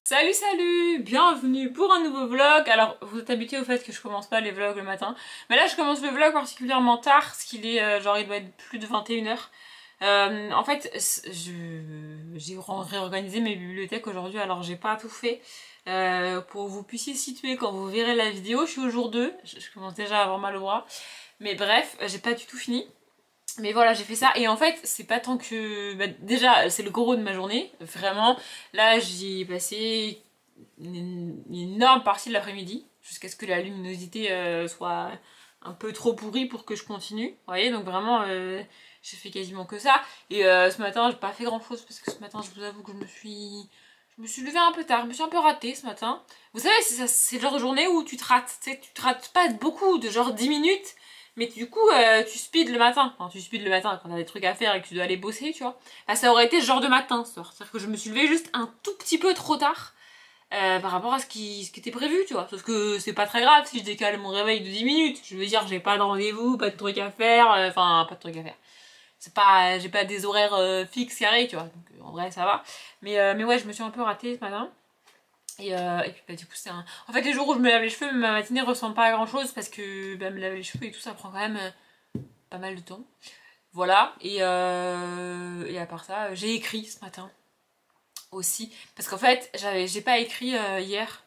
Salut salut, bienvenue pour un nouveau vlog. Alors vous êtes habitués au fait que je commence pas les vlogs le matin, mais là je commence le vlog particulièrement tard, parce qu'il est genre il doit être plus de 21h. En fait j'ai réorganisé mes bibliothèques aujourd'hui, alors j'ai pas tout fait. Pour que vous puissiez situer quand vous verrez la vidéo, je suis au jour 2, je commence déjà à avoir mal au bras, mais bref, j'ai pas du tout fini. Mais voilà, j'ai fait ça et en fait c'est pas tant que... Bah, déjà c'est le gros de ma journée, vraiment. Là j'y ai passé une énorme partie de l'après-midi jusqu'à ce que la luminosité soit un peu trop pourrie pour que je continue. Vous voyez, donc vraiment j'ai fait quasiment que ça. Et ce matin j'ai pas fait grand chose parce que ce matin je vous avoue que je me suis levée un peu tard, je me suis un peu ratée ce matin. Vous savez, c'est le genre de journée où tu te rates, tu sais, tu te rates pas beaucoup, de genre 10 minutes. Mais du coup, tu speed le matin. Enfin, tu speed le matin quand t'as des trucs à faire et que tu dois aller bosser, tu vois. Enfin, ça aurait été ce genre de matin, c'est-à-dire que je me suis levée juste un tout petit peu trop tard par rapport à ce qui était prévu, tu vois. Sauf que c'est pas très grave si je décale mon réveil de 10 minutes. Je veux dire, j'ai pas de rendez-vous, pas de trucs à faire, enfin, pas de trucs à faire. C'est pas, j'ai pas des horaires fixes carrés, tu vois. Donc en vrai, ça va. Mais ouais, je me suis un peu ratée ce matin. Et puis bah, du coup c'est un... En fait les jours où je me lave les cheveux, ma matinée ressemble pas à grand chose parce que bah, me laver les cheveux et tout ça prend quand même pas mal de temps. Voilà, et à part ça, j'ai écrit ce matin aussi. Parce qu'en fait j'ai pas écrit hier.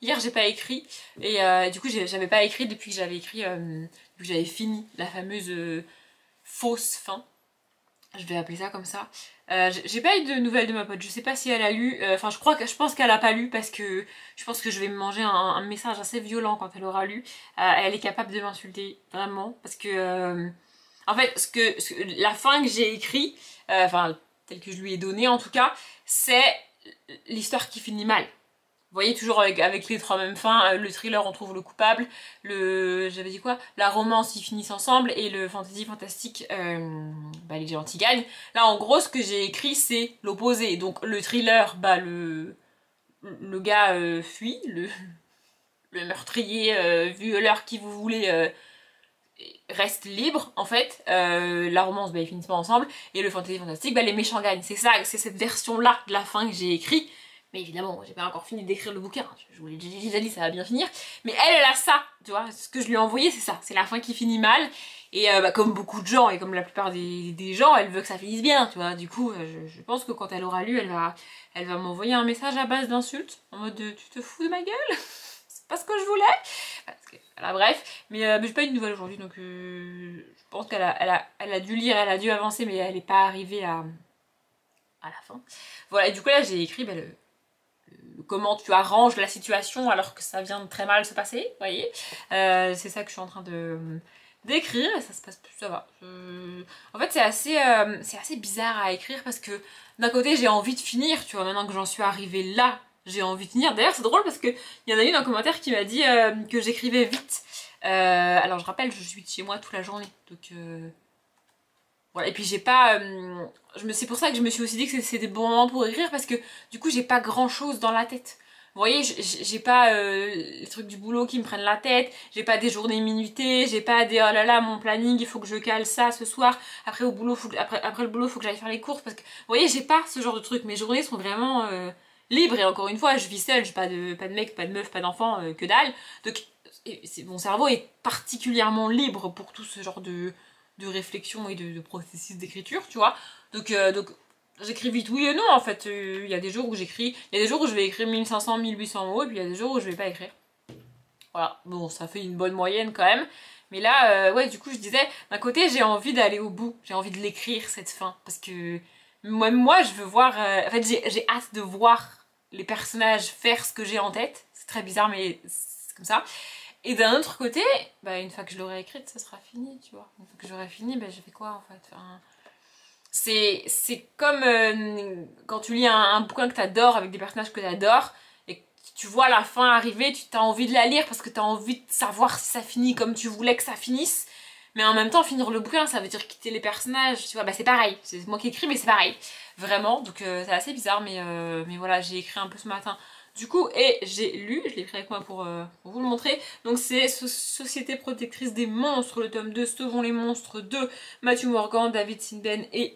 Hier j'ai pas écrit et du coup j'avais pas écrit depuis que j'avais écrit, depuis que j'avais fini la fameuse fausse fin. Je vais appeler ça comme ça. J'ai pas eu de nouvelles de ma pote, je sais pas si elle a lu, enfin je pense qu'elle a pas lu parce que je pense que je vais me manger un message assez violent quand elle aura lu. Elle est capable de m'insulter, vraiment, parce que en fait la fin que j'ai écrit, enfin telle que je lui ai donnée en tout cas, c'est l'histoire qui finit mal. Vous voyez, toujours avec les trois mêmes fins, le thriller on trouve le coupable, j'avais dit quoi, la romance ils finissent ensemble et le fantasy fantastique, bah les gentils gagnent. Là en gros ce que j'ai écrit c'est l'opposé, donc le thriller, bah le gars fuit, le meurtrier, violeur qui vous voulez, reste libre en fait, la romance bah ils finissent pas ensemble, et le fantasy fantastique, bah les méchants gagnent. C'est ça, c'est cette version là de la fin que j'ai écrit. Mais évidemment, j'ai pas encore fini d'écrire le bouquin, je vous l'ai déjà dit, ça va bien finir. Mais elle a ça, tu vois, ce que je lui ai envoyé, c'est ça, c'est la fin qui finit mal. Et bah, comme beaucoup de gens, et comme la plupart des gens, elle veut que ça finisse bien, tu vois. Du coup, je pense que quand elle aura lu, elle va m'envoyer un message à base d'insultes, en mode tu te fous de ma gueule. C'est pas ce que je voulais. Parce que, voilà, bref. Mais j'ai pas eu de nouvelles aujourd'hui, donc je pense elle a dû lire, elle a dû avancer, mais elle est pas arrivée à la fin. Voilà, et du coup là j'ai écrit bah, comment tu arranges la situation alors que ça vient de très mal se passer, vous voyez. C'est ça que je suis en train d'écrire et ça se passe plus, ça va. En fait c'est assez bizarre à écrire parce que d'un côté j'ai envie de finir, tu vois, maintenant que j'en suis arrivée là, j'ai envie de finir. D'ailleurs c'est drôle parce que il y en a une en commentaire qui m'a dit que j'écrivais vite. Alors je rappelle, je suis de chez moi toute la journée, donc voilà. Et puis j'ai pas... c'est pour ça que je me suis aussi dit que c'était le bon moment pour écrire, parce que du coup j'ai pas grand chose dans la tête. Vous voyez, j'ai pas les trucs du boulot qui me prennent la tête, j'ai pas des journées minutées, j'ai pas des oh là là mon planning il faut que je cale ça ce soir, après au boulot après le boulot faut que j'aille faire les courses, parce que vous voyez j'ai pas ce genre de trucs. Mes journées sont vraiment libres, et encore une fois je vis seule, j'ai pas de mec, pas de meuf, pas d'enfant, que dalle. Donc mon cerveau est particulièrement libre pour tout ce genre de réflexion et de processus d'écriture, tu vois. Donc j'écris vite oui et non en fait. Il y a des jours où j'écris, il y a des jours où je vais écrire 1500, 1800 mots, et puis il y a des jours où je vais pas écrire. Voilà, bon ça fait une bonne moyenne quand même. Mais là, ouais, du coup je disais, d'un côté j'ai envie d'aller au bout, j'ai envie de l'écrire cette fin, parce que moi je veux voir, en fait j'ai hâte de voir les personnages faire ce que j'ai en tête. C'est très bizarre mais c'est comme ça. Et d'un autre côté, bah, une fois que je l'aurai écrite, ça sera fini, tu vois. Une fois que j'aurai fini, bah, j'ai fait quoi en fait, enfin, c'est comme quand tu lis un bouquin que t'adores avec des personnages que t'adores et que tu vois la fin arriver, tu as envie de la lire parce que t'as envie de savoir si ça finit comme tu voulais que ça finisse. Mais en même temps, finir le bouquin, ça veut dire quitter les personnages, tu vois, bah c'est pareil. C'est moi qui écris, mais c'est pareil. Vraiment, donc c'est assez bizarre, mais voilà, j'ai écrit un peu ce matin. Du coup, et j'ai lu, je l'ai pris avec moi pour vous le montrer. Donc c'est Société protectrice des monstres, le tome 2, Sauvons les monstres de Matthew Morgan, David Sinben et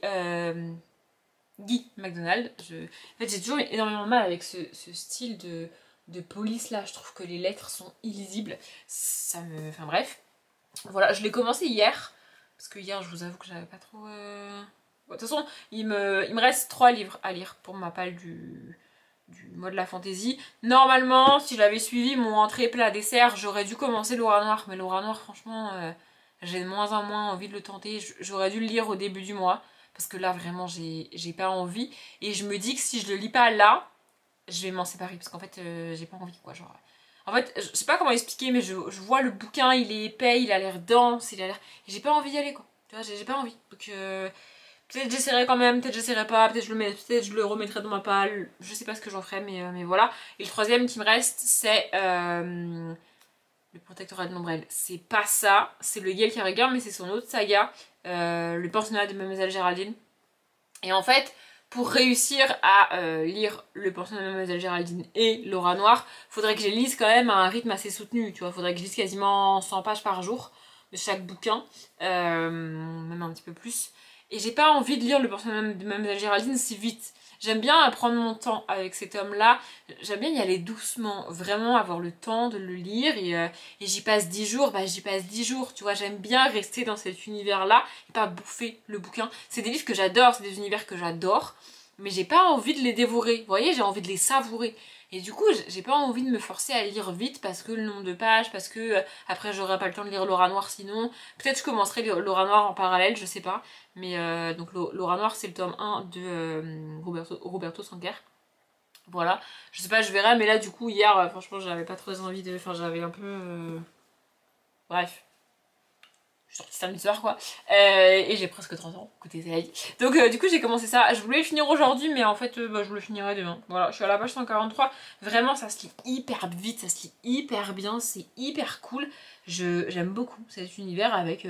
Guy McDonald. En fait, j'ai toujours énormément de mal avec ce style de police là. Je trouve que les lettres sont illisibles. Ça me... Enfin bref. Voilà, je l'ai commencé hier. Parce que hier, je vous avoue que j'avais pas trop... Bon, de toute façon, il me reste 3 livres à lire pour ma palle du mois de la fantaisie. Normalement, si j'avais suivi mon entrée plat dessert, j'aurais dû commencer l'Aura Noire. Mais l'Aura Noire, franchement, j'ai de moins en moins envie de le tenter. J'aurais dû le lire au début du mois. Parce que là, vraiment, j'ai pas envie. Et je me dis que si je le lis pas là, je vais m'en séparer. Parce qu'en fait, j'ai pas envie, quoi. Genre... En fait, je sais pas comment expliquer, mais je vois le bouquin, il est épais, il a l'air dense, il a l'air... Et j'ai pas envie d'y aller, quoi. Tu vois, j'ai pas envie. Donc, peut-être j'essaierai quand même, peut-être j'essaierai pas, peut-être je le remettrai dans ma palle. Je sais pas ce que j'en ferai, mais voilà. Et le troisième qui me reste, c'est le protectorat de l'ombrelle. C'est pas ça, c'est le Yale Carriger, mais c'est son autre saga, le pensionnat de Mademoiselle Géraldine. Et en fait, pour réussir à lire le pensionnat de Mademoiselle Géraldine et l'Aura Noire, faudrait que je les lise quand même à un rythme assez soutenu, tu vois. Faudrait que je lise quasiment 100 pages par jour de chaque bouquin, même un petit peu plus. Et j'ai pas envie de lire le personnage de Mademoiselle Géraldine si vite. J'aime bien prendre mon temps avec cet homme-là. J'aime bien y aller doucement. Vraiment avoir le temps de le lire. Et j'y passe 10 jours. Bah j'y passe 10 jours. Tu vois, j'aime bien rester dans cet univers-là. Et pas bouffer le bouquin. C'est des livres que j'adore. C'est des univers que j'adore. Mais j'ai pas envie de les dévorer. Vous voyez, j'ai envie de les savourer. Et du coup, j'ai pas envie de me forcer à lire vite parce que le nombre de pages, parce que après j'aurai pas le temps de lire l'Aura Noire sinon. Peut-être je commencerai l'Aura Noire en parallèle, je sais pas. Mais donc l'Aura Noire c'est le tome 1 de Roberto Sanquer. Voilà, je sais pas, je verrai, mais là du coup hier, franchement j'avais pas trop envie de... Enfin j'avais un peu... Bref. Je suis sortie samedi soir quoi, et j'ai presque 30 ans, écoutez c'est la vie. Donc du coup j'ai commencé ça, je voulais le finir aujourd'hui mais en fait bah, je le finirai demain. Voilà, je suis à la page 143, vraiment ça se lit hyper vite, ça se lit hyper bien, c'est hyper cool. J'aime beaucoup cet univers avec,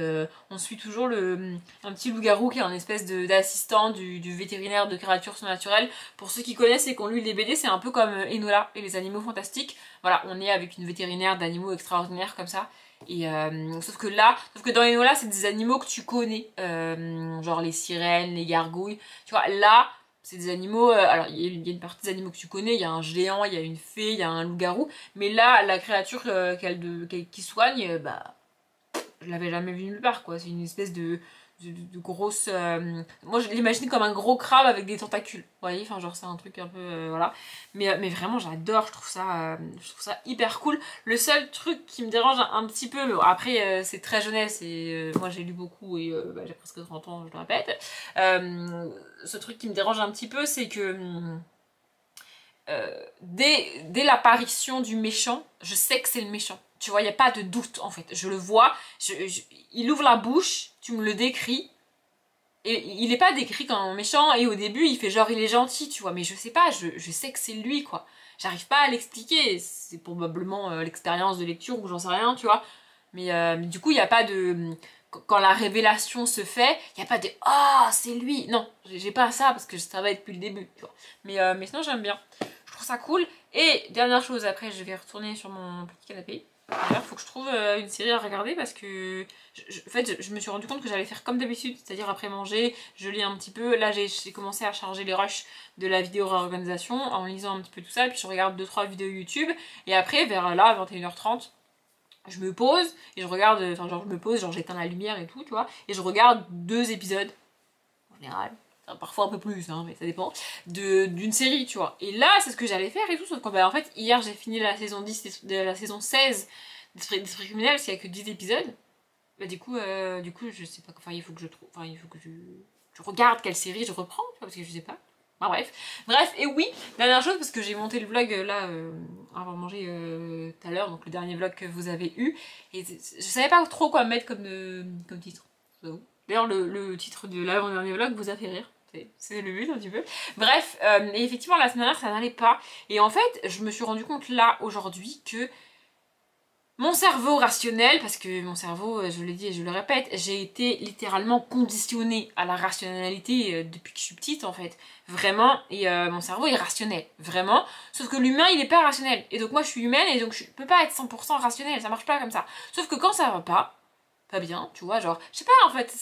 on suit toujours un petit loup-garou qui est un espèce d'assistant du vétérinaire de créatures surnaturelles. Pour ceux qui connaissent et qui ont lu les BD, c'est un peu comme Enola et les animaux fantastiques. Voilà, on est avec une vétérinaire d'animaux extraordinaires comme ça. Et sauf que dans Enola c'est des animaux que tu connais, genre les sirènes, les gargouilles, tu vois, là c'est des animaux, alors il y a une partie des animaux que tu connais, il y a un géant, il y a une fée, il y a un loup-garou, mais là la créature qui soigne, bah je l'avais jamais vue nulle part quoi, c'est une espèce de grosse... moi je l'imagine comme un gros crabe avec des tentacules, vous voyez, enfin genre c'est un truc un peu... voilà, mais vraiment j'adore, je trouve ça hyper cool. Le seul truc qui me dérange un petit peu, mais bon, après c'est très jeunesse et moi j'ai lu beaucoup et bah, j'ai presque 30 ans, je le répète, ce truc qui me dérange un petit peu c'est que dès l'apparition du méchant, je sais que c'est le méchant. Tu vois, il n'y a pas de doute en fait. Je le vois, il ouvre la bouche, tu me le décris. Et il n'est pas décrit comme un méchant et au début il fait genre il est gentil, tu vois. Mais je sais pas, je sais que c'est lui quoi. J'arrive pas à l'expliquer. C'est probablement l'expérience de lecture ou j'en sais rien, tu vois. Mais du coup, il n'y a pas de... Quand la révélation se fait, il n'y a pas de «Ah, c'est lui!» Non, j'ai pas ça parce que ça va être depuis le début, tu vois. Mais sinon, j'aime bien. Je trouve ça cool. Et dernière chose, après, je vais retourner sur mon petit canapé. D'ailleurs, faut que je trouve une série à regarder parce que... En fait, je me suis rendu compte que j'allais faire comme d'habitude, c'est-à-dire après manger, je lis un petit peu. Là, j'ai commencé à charger les rushs de la vidéo réorganisation en lisant un petit peu tout ça. Et puis je regarde 2-3 vidéos YouTube. Et après, vers là, 21h30, je me pose et je regarde, enfin genre je me pose, genre j'éteins la lumière et tout, tu vois, et je regarde 2 épisodes, en général, enfin, parfois un peu plus, hein, mais ça dépend, d'une série, tu vois. Et là, c'est ce que j'allais faire et tout, sauf que bah, en fait, hier j'ai fini la saison 10, la saison 16 d'Esprit criminel, parce qu'il n'y a que 10 épisodes. Bah du coup, je sais pas, enfin il faut que je trouve, enfin il faut que je regarde quelle série je reprends, tu vois, parce que je sais pas. Enfin, bref, et oui, dernière chose, parce que j'ai monté le vlog là, avant de manger tout à l'heure, donc le dernier vlog que vous avez eu, et je savais pas trop quoi mettre comme titre. D'ailleurs, le titre de l'avant-dernier vlog vous a fait rire, c'est le but un petit peu. Bref, et effectivement, la semaine dernière, ça n'allait pas, et en fait, je me suis rendu compte là, aujourd'hui, que mon cerveau rationnel, parce que mon cerveau, je l'ai dit et je le répète, j'ai été littéralement conditionnée à la rationalité depuis que je suis petite en fait, vraiment, et mon cerveau est rationnel, vraiment, sauf que l'humain il est pas rationnel, et donc moi je suis humaine et donc je peux pas être 100% rationnelle, ça marche pas comme ça, sauf que quand ça va pas, pas bien, tu vois, genre, je sais pas, en fait,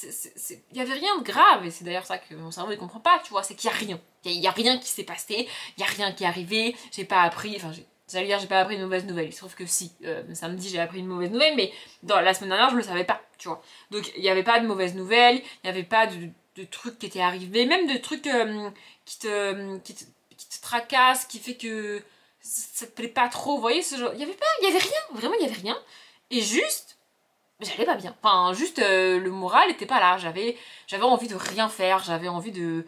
il y avait rien de grave, et c'est d'ailleurs ça que mon cerveau il comprend pas, tu vois, c'est qu'il y a rien. Il y a rien qui s'est passé, il y a rien qui est arrivé, j'ai pas appris, enfin, j'allais dire j'ai pas appris une mauvaise nouvelle, il se trouve que si, samedi j'ai appris une mauvaise nouvelle, mais dans la semaine dernière je le savais pas, tu vois. Donc il y avait pas de mauvaise nouvelle, il y avait pas de trucs qui étaient arrivés, même de trucs qui te tracassent, qui fait que ça te plaît pas trop, vous voyez, ce genre, il y avait rien, vraiment il y avait rien, et juste, j'allais pas bien, enfin juste le moral était pas là, j'avais envie de rien faire, j'avais envie de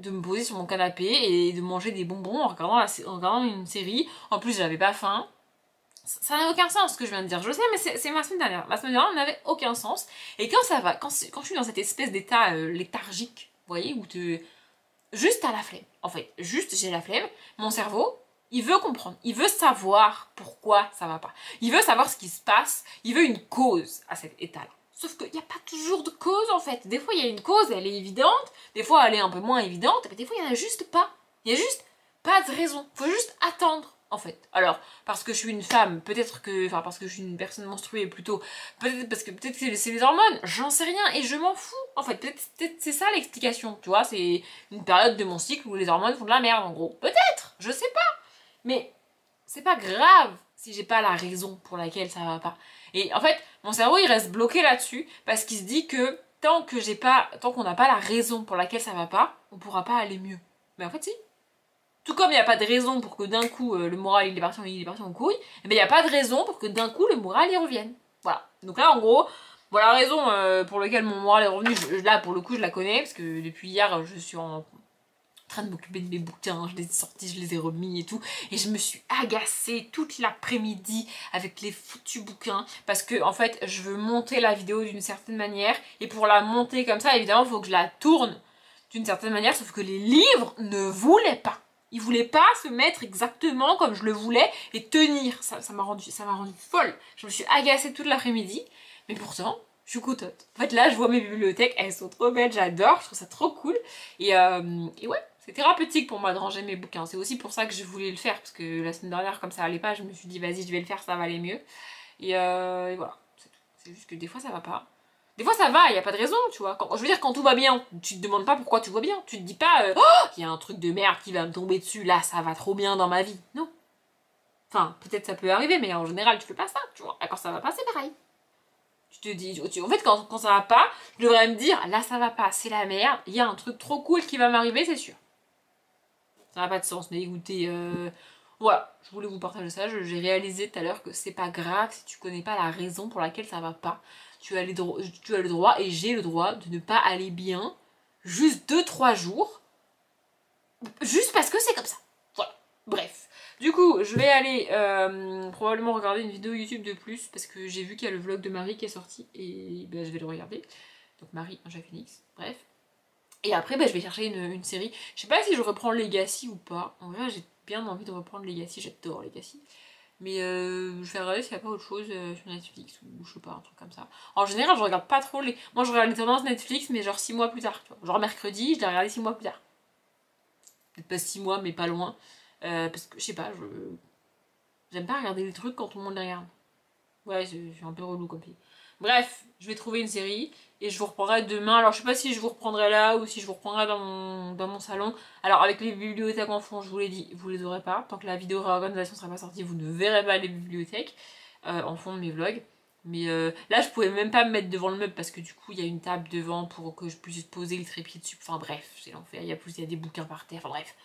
me poser sur mon canapé et de manger des bonbons en regardant une série. En plus, j'avais pas faim. Ça n'a aucun sens ce que je viens de dire. Je sais, mais c'est ma semaine dernière. Ma semaine dernière, on n'avait aucun sens. Et quand ça va, quand je suis dans cette espèce d'état léthargique, vous voyez, où juste à la flemme. En fait, juste j'ai la flemme. Mon cerveau, il veut comprendre. Il veut savoir pourquoi ça va pas. Il veut savoir ce qui se passe. Il veut une cause à cet état-là. Sauf qu'il n'y a pas toujours de cause en fait. Des fois il y a une cause, elle est évidente, des fois elle est un peu moins évidente, mais des fois il n'y en a juste pas. Il n'y a juste pas de raison. Faut juste attendre en fait. Alors, parce que je suis une femme, peut-être que. Enfin, parce que je suis une personne menstruée plutôt. Peut-être que c'est les hormones, j'en sais rien et je m'en fous. En fait, peut-être c'est ça l'explication. Tu vois, c'est une période de mon cycle où les hormones font de la merde en gros. Peut-être, je sais pas. Mais c'est pas grave si j'ai pas la raison pour laquelle ça va pas. Et en fait, mon cerveau il reste bloqué là-dessus parce qu'il se dit que tant qu'on n'a pas la raison pour laquelle ça va pas, on pourra pas aller mieux. Mais en fait si. Tout comme il n'y a pas de raison pour que d'un coup le moral il est parti en couille, et bien il n'y a pas de raison pour que d'un coup le moral y revienne. Voilà. Donc là en gros, voilà la raison pour laquelle mon moral est revenu. Là pour le coup je la connais parce que depuis hier je suis en train de m'occuper de mes bouquins, je les ai sortis, je les ai remis et tout, et je me suis agacée toute l'après-midi avec les foutus bouquins, parce que en fait je veux monter la vidéo d'une certaine manière, et pour la monter comme ça évidemment il faut que je la tourne d'une certaine manière, sauf que les livres ne voulaient pas. Ils voulaient pas se mettre exactement comme je le voulais et tenir. Ça m'a rendu folle. Je me suis agacée toute l'après-midi, mais pourtant je suis contente. En fait là je vois mes bibliothèques, elles sont trop belles, j'adore, je trouve ça trop cool, et ouais. C'est thérapeutique pour moi de ranger mes bouquins. C'est aussi pour ça que je voulais le faire. Parce que la semaine dernière, comme ça allait pas, je me suis dit, vas-y, je vais le faire, ça va aller mieux. Et voilà, c'est tout. C'est juste que des fois, ça va pas. Des fois, ça va, il n'y a pas de raison, tu vois. Je veux dire, quand tout va bien, tu te demandes pas pourquoi tout va bien. Tu te dis pas, oh, il y a un truc de merde qui va me tomber dessus, là, ça va trop bien dans ma vie. Non. Enfin, peut-être ça peut arriver, mais en général, tu fais pas ça, tu vois. Et quand ça va pas, c'est pareil. Tu te dis, en fait, quand ça va pas, je devrais me dire, là, ça va pas, c'est la merde, il y a un truc trop cool qui va m'arriver, c'est sûr. Ça n'a pas de sens, mais écoutez, voilà, je voulais vous partager ça. J'ai réalisé tout à l'heure que c'est pas grave si tu connais pas la raison pour laquelle ça va pas. Tu as le droit, et j'ai le droit, de ne pas aller bien juste 2-3 jours, juste parce que c'est comme ça. Voilà, bref. Du coup, je vais aller probablement regarder une vidéo YouTube de plus, parce que j'ai vu qu'il y a le vlog de Marie qui est sorti, et ben, je vais le regarder. Donc Marie, Ange Phoenix, bref. Et après, bah, je vais chercher une série. Je sais pas si je reprends Legacy ou pas. En vrai, j'ai bien envie de reprendre Legacy. J'adore Legacy. Mais je vais regarder s'il n'y a pas autre chose sur Netflix ou je sais pas, un truc comme ça. En général, je regarde pas trop les... Moi, je regarde les tendances Netflix, mais genre 6 mois plus tard. Tu vois. Genre mercredi, je l'ai regardé 6 mois plus tard. Peut-être pas 6 mois, mais pas loin. Parce que, je sais pas, j'aime pas regarder les trucs quand tout le monde les regarde. Ouais, je suis un peu relou comme fille. Bref, je vais trouver une série et je vous reprendrai demain. Alors je sais pas si je vous reprendrai là ou si je vous reprendrai dans mon salon. Alors avec les bibliothèques en fond, je vous l'ai dit, vous les aurez pas. Tant que la vidéo réorganisation sera pas sortie, vous ne verrez pas les bibliothèques en fond de mes vlogs. Mais là je pouvais même pas me mettre devant le meuble parce que du coup il y a une table devant pour que je puisse poser le trépied dessus. Enfin bref, c'est l'enfer, il y a des bouquins par terre, enfin bref.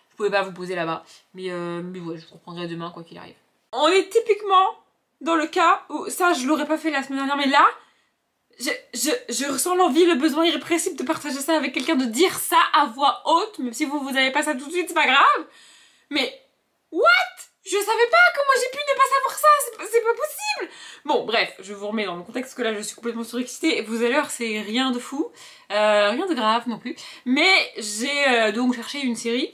Je pouvais pas vous poser là-bas. Mais ouais, je vous reprendrai demain quoi qu'il arrive. On est typiquement dans le cas où, ça je l'aurais pas fait la semaine dernière, mais là, je ressens l'envie, le besoin irrépressible de partager ça avec quelqu'un, de dire ça à voix haute, même si vous avez pas ça tout de suite, c'est pas grave. Mais, what? Je savais pas, comment j'ai pu ne pas savoir ça, c'est pas possible. Bon, bref, je vous remets dans le contexte que là je suis complètement surexcitée, et vous allez voir, c'est rien de fou, rien de grave non plus. Mais j'ai donc cherché une série.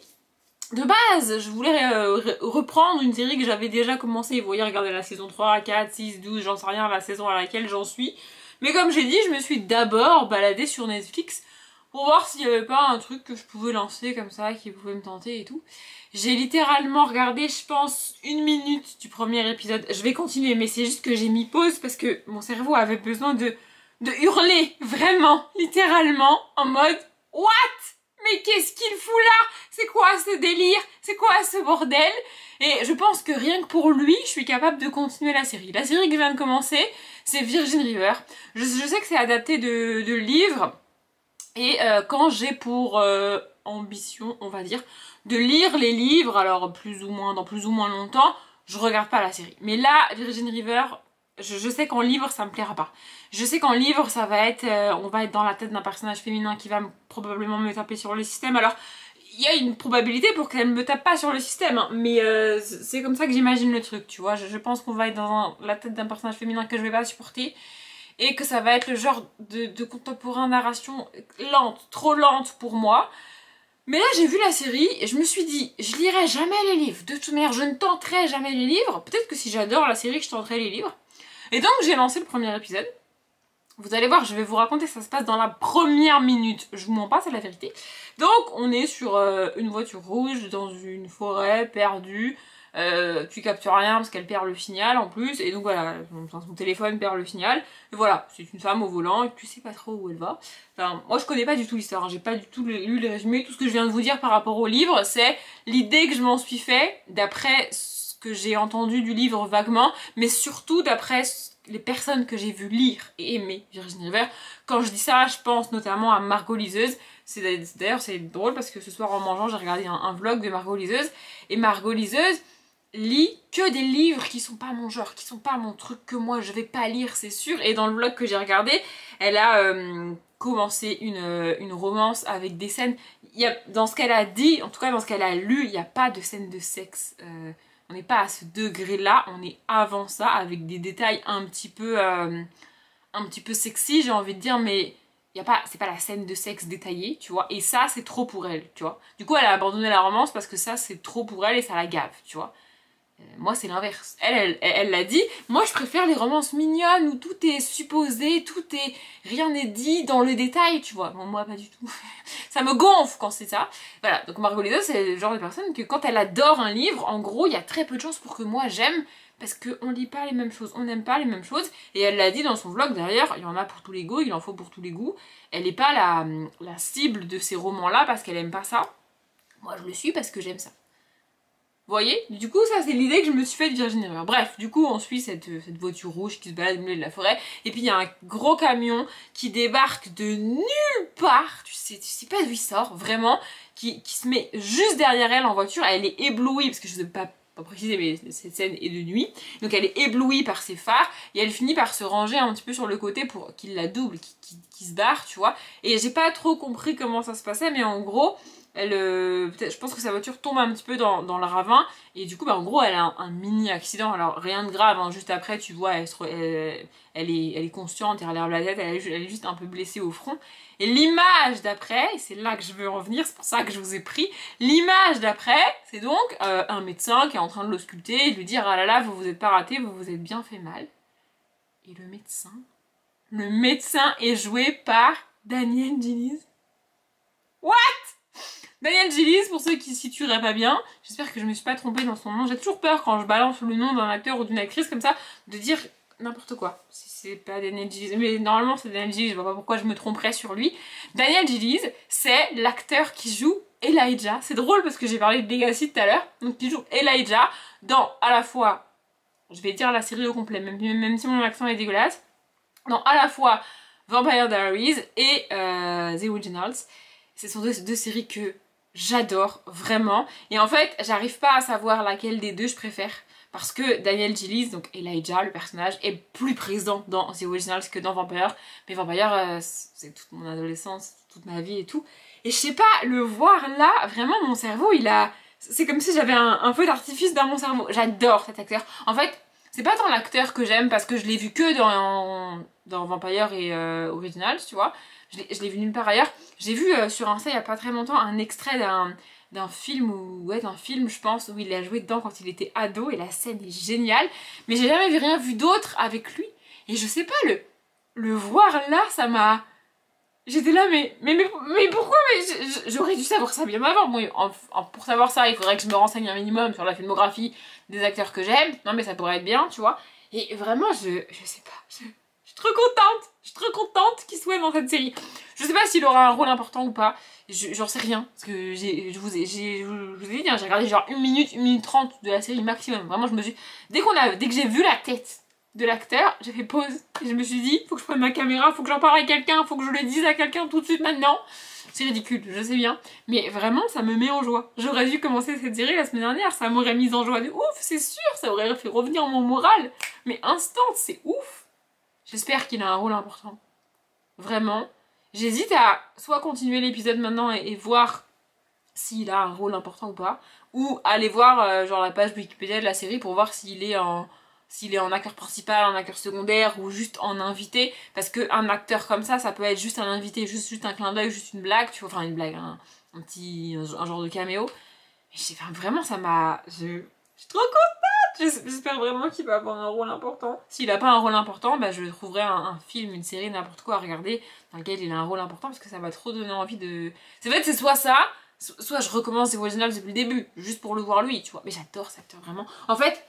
De base, je voulais reprendre une série que j'avais déjà commencé. Vous voyez, regardez la saison 3, 4, 6, 12, j'en sais rien, la saison à laquelle j'en suis. Mais comme j'ai dit, je me suis d'abord baladée sur Netflix pour voir s'il n'y avait pas un truc que je pouvais lancer comme ça, qui pouvait me tenter et tout. J'ai littéralement regardé, je pense, 1 minute du premier épisode. Je vais continuer, mais c'est juste que j'ai mis pause parce que mon cerveau avait besoin de de hurler, vraiment, littéralement, en mode « What ? Mais qu'est-ce qu'il fout là? C'est quoi ce délire? C'est quoi ce bordel ?» Et je pense que rien que pour lui, je suis capable de continuer la série. La série que je viens de commencer, c'est Virgin River. Je sais que c'est adapté de livres. Et quand j'ai pour ambition, on va dire, de lire les livres, alors dans plus ou moins longtemps, je regarde pas la série. Mais là, Virgin River, je sais qu'en livre, ça me plaira pas. Je sais qu'en livre, ça va être, on va être dans la tête d'un personnage féminin qui va probablement me taper sur le système. Alors, il y a une probabilité pour qu'elle me tape pas sur le système, hein, mais c'est comme ça que j'imagine le truc, tu vois. Je pense qu'on va être dans la tête d'un personnage féminin que je vais pas supporter. Et que ça va être le genre de contemporain narration lente, trop lente pour moi. Mais là, j'ai vu la série et je me suis dit, je lirai jamais les livres. De toute manière, je ne tenterai jamais les livres. Peut-être que si j'adore la série, je tenterai les livres. Et donc, j'ai lancé le premier épisode. Vous allez voir, je vais vous raconter, ça se passe dans la première minute. Je vous mens pas, c'est la vérité. Donc, on est sur une voiture rouge, dans une forêt, perdue. Tu captures rien parce qu'elle perd le signal en plus, et donc voilà, son téléphone perd le signal, et voilà, c'est une femme au volant, et tu sais pas trop où elle va. Enfin, moi je connais pas du tout l'histoire, hein. J'ai pas du tout lu les résumés, tout ce que je viens de vous dire par rapport au livre, c'est l'idée que je m'en suis fait, d'après ce que j'ai entendu du livre vaguement, mais surtout d'après les personnes que j'ai vu lire et aimer Virgin River. Quand je dis ça, je pense notamment à Margot Liseuse. D'ailleurs c'est drôle parce que ce soir en mangeant, j'ai regardé un vlog de Margot Liseuse, et Margot Liseuse lit que des livres qui sont pas mon genre, qui sont pas mon truc, que moi je vais pas lire, c'est sûr. Et dans le vlog que j'ai regardé, elle a commencé une romance avec des scènes. Dans ce qu'elle a dit, en tout cas dans ce qu'elle a lu, il n'y a pas de scène de sexe. On n'est pas à ce degré-là, on est avant ça, avec des détails un petit peu sexy, j'ai envie de dire, mais c'est pas la scène de sexe détaillée, tu vois. Et ça, c'est trop pour elle, tu vois. Du coup, elle a abandonné la romance parce que ça, c'est trop pour elle et ça la gave, tu vois. Moi c'est l'inverse. Elle l'a dit, moi je préfère les romances mignonnes où tout est supposé, rien n'est dit dans le détail, tu vois. Bon, moi pas du tout. Ça me gonfle quand c'est ça. Voilà, donc Margot Liseuse c'est le genre de personne que quand elle adore un livre, en gros il y a très peu de chances pour que moi j'aime, parce qu'on lit pas les mêmes choses, on n'aime pas les mêmes choses. Et elle l'a dit dans son vlog d'ailleurs, il y en a pour tous les goûts, il en faut pour tous les goûts. Elle n'est pas la cible de ces romans là parce qu'elle aime pas ça. Moi je le suis parce que j'aime ça. Vous voyez? Du coup, ça c'est l'idée que je me suis fait de Virgin River. Bref, du coup, on suit cette voiture rouge qui se balade au milieu de la forêt. Et puis il y a un gros camion qui débarque de nulle part. Tu sais pas d'où il sort, vraiment. Qui se met juste derrière elle en voiture. Elle est éblouie, parce que je sais pas préciser, mais cette scène est de nuit. Donc elle est éblouie par ses phares. Et elle finit par se ranger un petit peu sur le côté pour qu'il la double, qu'il se barre, tu vois. Et j'ai pas trop compris comment ça se passait, mais en gros... je pense que sa voiture tombe un petit peu dans le ravin et du coup bah, en gros elle a un mini accident, alors rien de grave, hein. Juste après tu vois elle est consciente, elle relève la tête, elle est juste un peu blessée au front, et l'image d'après, et c'est là que je veux en venir, c'est pour ça que je vous ai pris, l'image d'après c'est donc un médecin qui est en train de l'ausculter et de lui dire ah là là vous vous êtes pas raté, vous vous êtes bien fait mal, et le médecin est joué par Daniel Gillies. What? Daniel Gillies, pour ceux qui se situeraient pas bien, j'espère que je me suis pas trompée dans son nom. J'ai toujours peur quand je balance le nom d'un acteur ou d'une actrice comme ça, de dire n'importe quoi. Si c'est pas Daniel Gillies, mais normalement c'est Daniel Gillies, je vois pas pourquoi je me tromperais sur lui. Daniel Gillies, c'est l'acteur qui joue Elijah. C'est drôle parce que j'ai parlé de Legacy tout à l'heure, donc il joue Elijah dans à la fois, je vais dire la série au complet, même si mon accent est dégueulasse, dans à la fois Vampire Diaries et The Originals. Ce sont deux séries que j'adore vraiment, et en fait j'arrive pas à savoir laquelle des deux je préfère, parce que Daniel Gillies, donc Elijah le personnage, est plus présent dans The Originals que dans Vampire, mais Vampire c'est toute mon adolescence, toute ma vie et tout, et je sais pas, le voir là, vraiment mon cerveau c'est comme si j'avais un feu d'artifice dans mon cerveau. J'adore cet acteur. En fait c'est pas tant l'acteur que j'aime parce que je l'ai vu que dans Vampire et Originals, tu vois. Je l'ai vu nulle part ailleurs. J'ai vu sur Insta il y a pas très longtemps un extrait d'un film, je pense, où il a joué dedans quand il était ado, et la scène est géniale. Mais j'ai jamais rien vu d'autre avec lui. Et je sais pas, le voir là, ça m'a... J'étais là, mais pourquoi? J'aurais dû savoir ça bien avant. Bon, pour savoir ça, il faudrait que je me renseigne un minimum sur la filmographie des acteurs que j'aime. Non mais ça pourrait être bien, tu vois. Et vraiment, je sais pas, je Je suis trop contente qu'il soit dans cette série. Je sais pas s'il aura un rôle important ou pas. J'en sais rien. Parce que je vous ai dit, hein, j'ai regardé genre 1 minute 30 de la série maximum. Vraiment, je me suis... Dès que j'ai vu la tête de l'acteur, j'ai fait pause. Et je me suis dit, faut que je prenne ma caméra, faut que j'en parle à quelqu'un, faut que je le dise à quelqu'un tout de suite maintenant. C'est ridicule, je sais bien. Mais vraiment, ça me met en joie. J'aurais dû commencer cette série la semaine dernière. Ça m'aurait mise en joie de ouf, c'est sûr. Ça aurait fait revenir mon moral. Mais instant, c'est ouf. J'espère qu'il a un rôle important. Vraiment. J'hésite à soit continuer l'épisode maintenant et voir s'il a un rôle important ou pas, ou aller voir genre la page Wikipédia de la série pour voir s'il est en acteur principal, en acteur secondaire ou juste en invité, parce qu'un acteur comme ça peut être juste un invité, juste un clin d'œil, juste une blague, tu vois, enfin une blague, un genre de caméo. Et vraiment ça m'a... Je suis trop contente. J'espère vraiment qu'il va avoir un rôle important. S'il a pas un rôle important, bah je trouverai un film, une série, n'importe quoi à regarder dans lequel il a un rôle important, parce que ça m'a trop donné envie de... En fait c'est soit ça, soit je recommence les originales depuis le début, juste pour le voir lui, tu vois. Mais j'adore cet acteur, vraiment. En fait,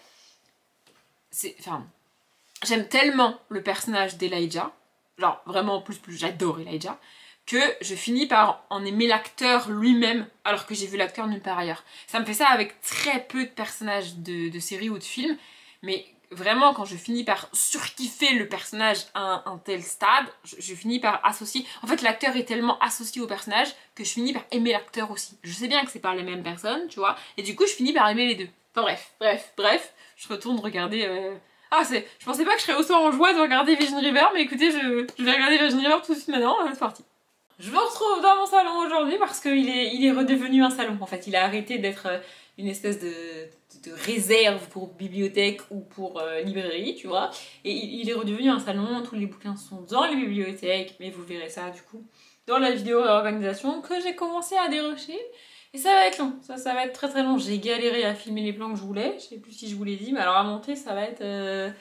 j'aime tellement le personnage d'Elijah, genre vraiment plus, j'adore Elijah, que je finis par en aimer l'acteur lui-même, alors que j'ai vu l'acteur nulle part ailleurs. Ça me fait ça avec très peu de personnages de séries ou de films, mais vraiment quand je finis par surkiffer le personnage à un tel stade, je finis par associer... En fait l'acteur est tellement associé au personnage que je finis par aimer l'acteur aussi. Je sais bien que c'est pas les mêmes personnes, tu vois, et du coup je finis par aimer les deux. Enfin bref, je retourne regarder... je pensais pas que je serais autant en joie de regarder Virgin River, mais écoutez, je vais regarder Virgin River tout de suite maintenant, c'est parti. Je me retrouve dans mon salon aujourd'hui parce qu'il est redevenu un salon. En fait, il a arrêté d'être une espèce de réserve pour bibliothèque ou pour librairie, tu vois. Et il est redevenu un salon, tous les bouquins sont dans les bibliothèques, mais vous verrez ça du coup dans la vidéo réorganisation que j'ai commencé à dérocher. Et ça va être long, ça va être très très long. J'ai galéré à filmer les plans que je voulais, je sais plus si je vous l'ai dit, mais alors à monter ça va être